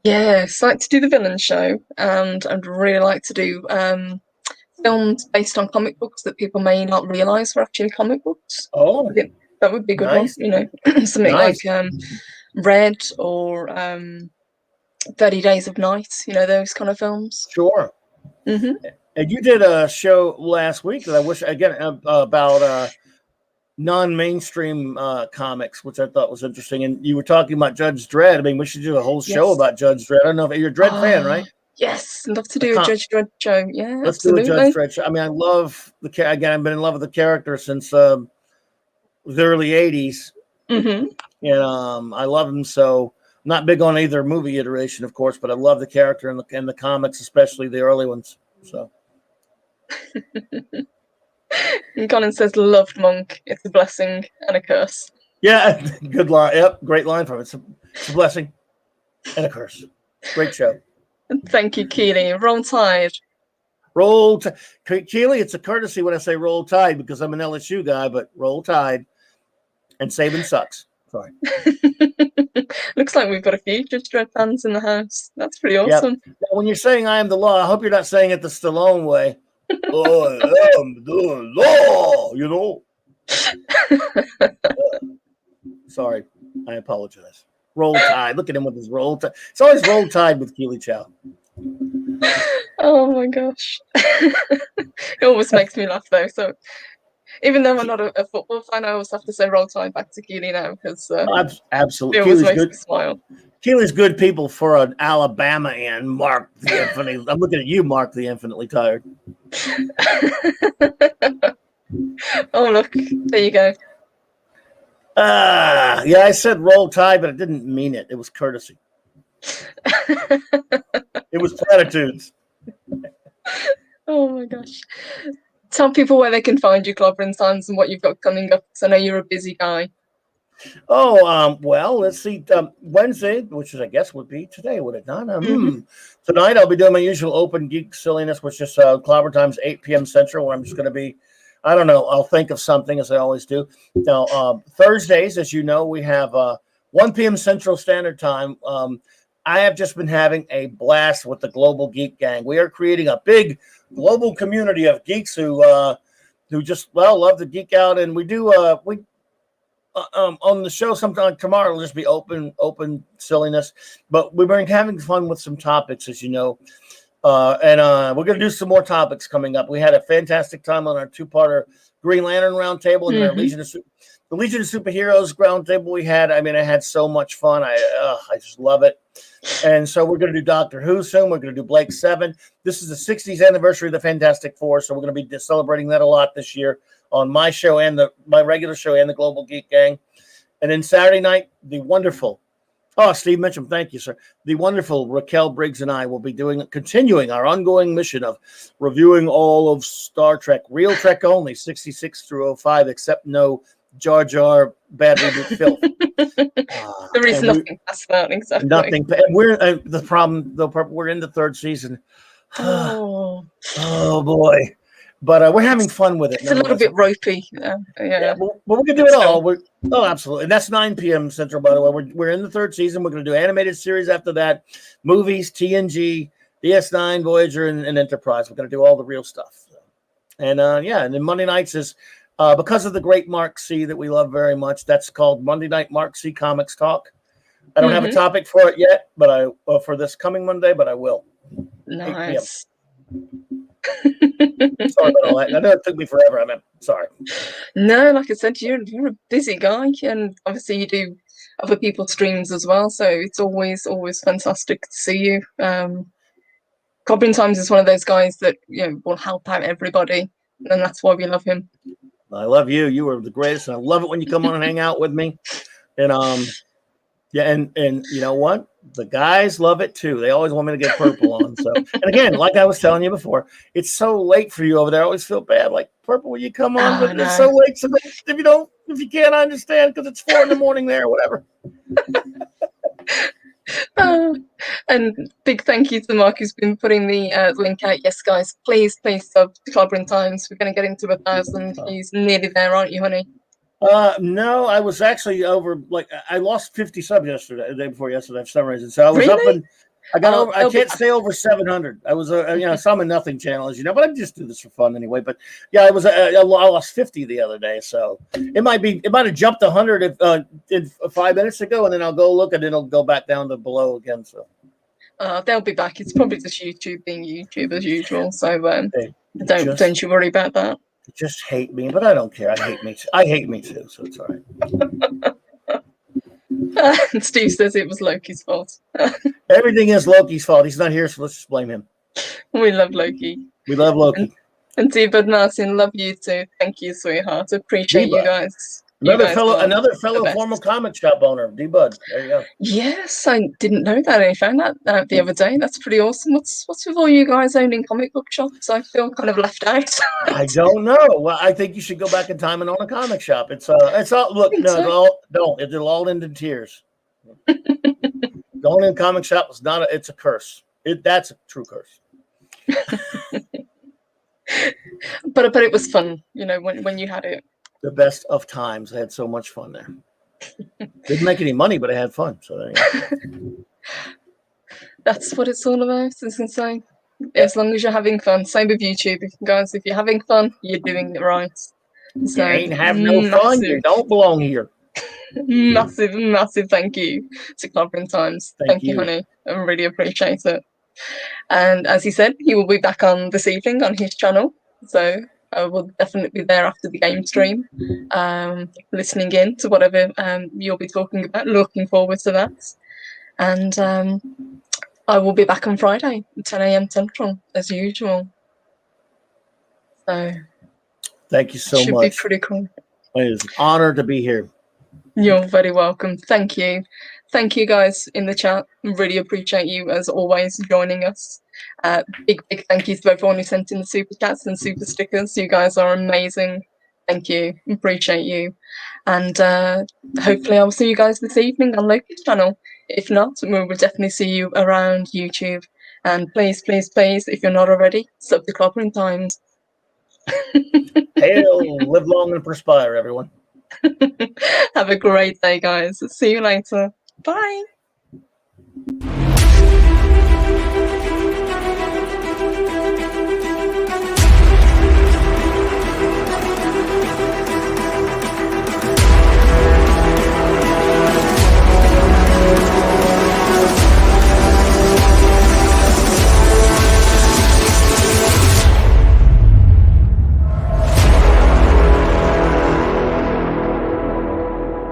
[SPEAKER 1] Yes, I like to do the villain show, and I'd really like to do films based on comic books that people may not realize were actually comic books.
[SPEAKER 2] Oh,
[SPEAKER 1] that would be a good
[SPEAKER 2] nice.
[SPEAKER 1] one. Something like Red or 30 Days of Night. Those kind of films.
[SPEAKER 2] Sure. Mm-hmm. And you did a show last week that I wish again about non-mainstream comics, which I thought was interesting. And you were talking about Judge Dredd. I mean, we should do a whole show about Judge Dredd. I don't know if you're a Dredd fan, right?
[SPEAKER 1] Yes, I'd love to do a Judge Dredd show. Yeah,
[SPEAKER 2] let's
[SPEAKER 1] absolutely.
[SPEAKER 2] Do a Judge Dredd show. I mean, I love again, I've been in love with the character since the early 80s. Mm-hmm. And I love him so. I'm not big on either movie iteration, of course, but I love the character in the comics, especially the early ones. So.
[SPEAKER 1] And Colin says, "Loved Monk. It's a blessing and a curse."
[SPEAKER 2] Yeah, good line. Yep, great line from it. It's a blessing and a curse. Great show.
[SPEAKER 1] Thank you, Keely. Roll Tide.
[SPEAKER 2] Keely, it's a courtesy when I say roll tide because I'm an LSU guy, but roll tide. And Saban sucks. Sorry.
[SPEAKER 1] Looks like we've got a few Judge Dredd fans in the house. That's pretty awesome.
[SPEAKER 2] Yep. When you're saying I am the law, I hope you're not saying it the Stallone way. I am the law, Sorry. I apologize. Roll Tide. Look at him with his Roll Tide. It's always Roll Tide with Keely Chow.
[SPEAKER 1] Oh my gosh. It always makes me laugh though. So even though I'm not a football fan, I always have to say Roll Tide back to Keely now because
[SPEAKER 2] absolutely.
[SPEAKER 1] It always makes me smile.
[SPEAKER 2] Keely's good people for an Alabama and Mark the Infinitely. I'm looking at you, Mark the Infinitely Tired.
[SPEAKER 1] Oh look, there you go.
[SPEAKER 2] Yeah, I said Roll Tide, but I didn't mean it. It was courtesy. It was platitudes.
[SPEAKER 1] Oh my gosh. Tell people where they can find you, Clobberin Times, and what you've got coming up, because I know you're a busy guy.
[SPEAKER 2] Oh, well, let's see. Wednesday, which is, I guess, would be today, would it not? Tonight, I'll be doing my usual open geek silliness, which is Clobberin Times, 8 p.m. Central, where I'm just going to be, I don't know, I'll think of something, as I always do. Now, Thursdays, as you know, we have 1 p.m. Central Standard Time. I have just been having a blast with the Global Geek Gang. We are creating a big global community of geeks who just love to geek out, and we do on the show sometime tomorrow. It'll just be open silliness, but we've been having fun with some topics, as you know, and we're going to do some more topics coming up. We had a fantastic time on our 2-parter Green Lantern roundtable and our the Legion of Superheroes roundtable we had. I mean, I had so much fun. I just love it. And so we're going to do Doctor Who soon. We're going to do Blake 7. This is the 60th anniversary of the Fantastic Four, so we're going to be celebrating that a lot this year on my show and my regular show and the Global Geek Gang. And then Saturday night, the wonderful, Steve Mitchum, thank you, sir. The wonderful Raquel Briggs and I will be continuing our ongoing mission of reviewing all of Star Trek, real Trek only, 66 through 05, except no Jar Jar bad reboot filth.
[SPEAKER 1] There is nothing past that, exactly.
[SPEAKER 2] Nothing. And we're the problem, though. We're in the 3rd season.
[SPEAKER 1] Oh
[SPEAKER 2] boy. But we're having fun with it.
[SPEAKER 1] It's a little bit ropey. Yeah.
[SPEAKER 2] Well, we're going to do it all. Absolutely. And that's 9 p.m. Central, by the way. We're in the 3rd season. We're going to do animated series after that, movies, TNG, DS9, Voyager, and Enterprise. We're going to do all the real stuff. And and then Monday nights is because of the great Mark C that we love very much. That's called Monday Night Mark C Comics Talk. I don't have a topic for it yet, but for this coming Monday, but I will.
[SPEAKER 1] Nice.
[SPEAKER 2] Sorry about all that. I know it took me forever. Sorry.
[SPEAKER 1] No, like I said, you're a busy guy, and obviously you do other people's streams as well. So it's always fantastic to see you. Clobberin Times is one of those guys that will help out everybody, and that's why we love him.
[SPEAKER 2] I love you. You are the greatest, and I love it when you come on and hang out with me. And and you know what? The guys love it too. They always want me to get Purple on. So, and again, like I was telling you before, it's so late for you over there. I always feel bad. Like, Purple, will you come on? But it's so late. So if you can't understand, because it's 4 a.m. there, or whatever.
[SPEAKER 1] And big thank you to Mark, who's been putting the link out. Yes, guys, please sub to Clobberin Times. We're going to get him to 1,000. He's nearly there, aren't you, honey?
[SPEAKER 2] No, I was actually over. Like, I lost 50 subs the day before yesterday for some reason. So I was up and I got over. I can't stay over 700. I was, so I'm a nothing channel, as you know, but I just do this for fun anyway. But yeah, I was. I lost 50 the other day, so it might have jumped 100 if 5 minutes ago, and then I'll go look, and it'll go back down to below again. So
[SPEAKER 1] they'll be back. It's probably just YouTube being YouTube as usual. So don't you worry about that.
[SPEAKER 2] Just hate me, but I don't care. I hate me too, so it's all right.
[SPEAKER 1] Steve says it was Loki's fault.
[SPEAKER 2] Everything is Loki's fault. He's not here, so let's just blame him.
[SPEAKER 1] We love Loki.
[SPEAKER 2] We love Loki.
[SPEAKER 1] And D-Bud Martin, love you too. Thank you, sweetheart. Appreciate you guys.
[SPEAKER 2] Another fellow former comic shop owner, D-Bud. There you go.
[SPEAKER 1] Yes, I didn't know that. I found that out the other day. That's pretty awesome. What's with all you guys owning comic book shops? I feel kind of left out.
[SPEAKER 2] I don't know. Well, I think you should go back in time and own a comic shop. It's all. Look, no, don't. It'll all end in tears. Going in a comic shop is not. It's a curse. That's a true curse.
[SPEAKER 1] But it was fun, when you had it.
[SPEAKER 2] The best of times. I had so much fun there. Didn't make any money, but I had fun. So there you go.
[SPEAKER 1] That's what it's all about, as I say. As long as you're having fun. Same with YouTube, guys. If you're having fun, you're doing it right. So
[SPEAKER 2] you ain't have no fun, you don't belong here.
[SPEAKER 1] Massive thank you to Clobberin Times. Thank you, honey. I really appreciate it. And as he said, he will be back on this evening on his channel. So I will definitely be there after the game stream, listening in to whatever you'll be talking about. Looking forward to that. And I will be back on Friday, 10 a.m. Central, as usual. So
[SPEAKER 2] thank you so much.
[SPEAKER 1] Should be pretty cool.
[SPEAKER 2] It is an honor to be here.
[SPEAKER 1] You're very welcome. Thank you. Thank you, guys, in the chat. Really appreciate you, as always, joining us. Big thank you to everyone who sent in the super chats and super stickers. You guys are amazing. Thank you. Appreciate you. And hopefully I will see you guys this evening on Loki's channel. If not, we will definitely see you around YouTube. And please, if you're not already, sub to Clobberin Times.
[SPEAKER 2] Hail, live long and perspire, everyone.
[SPEAKER 1] Have a great day, guys. See you later. Bye.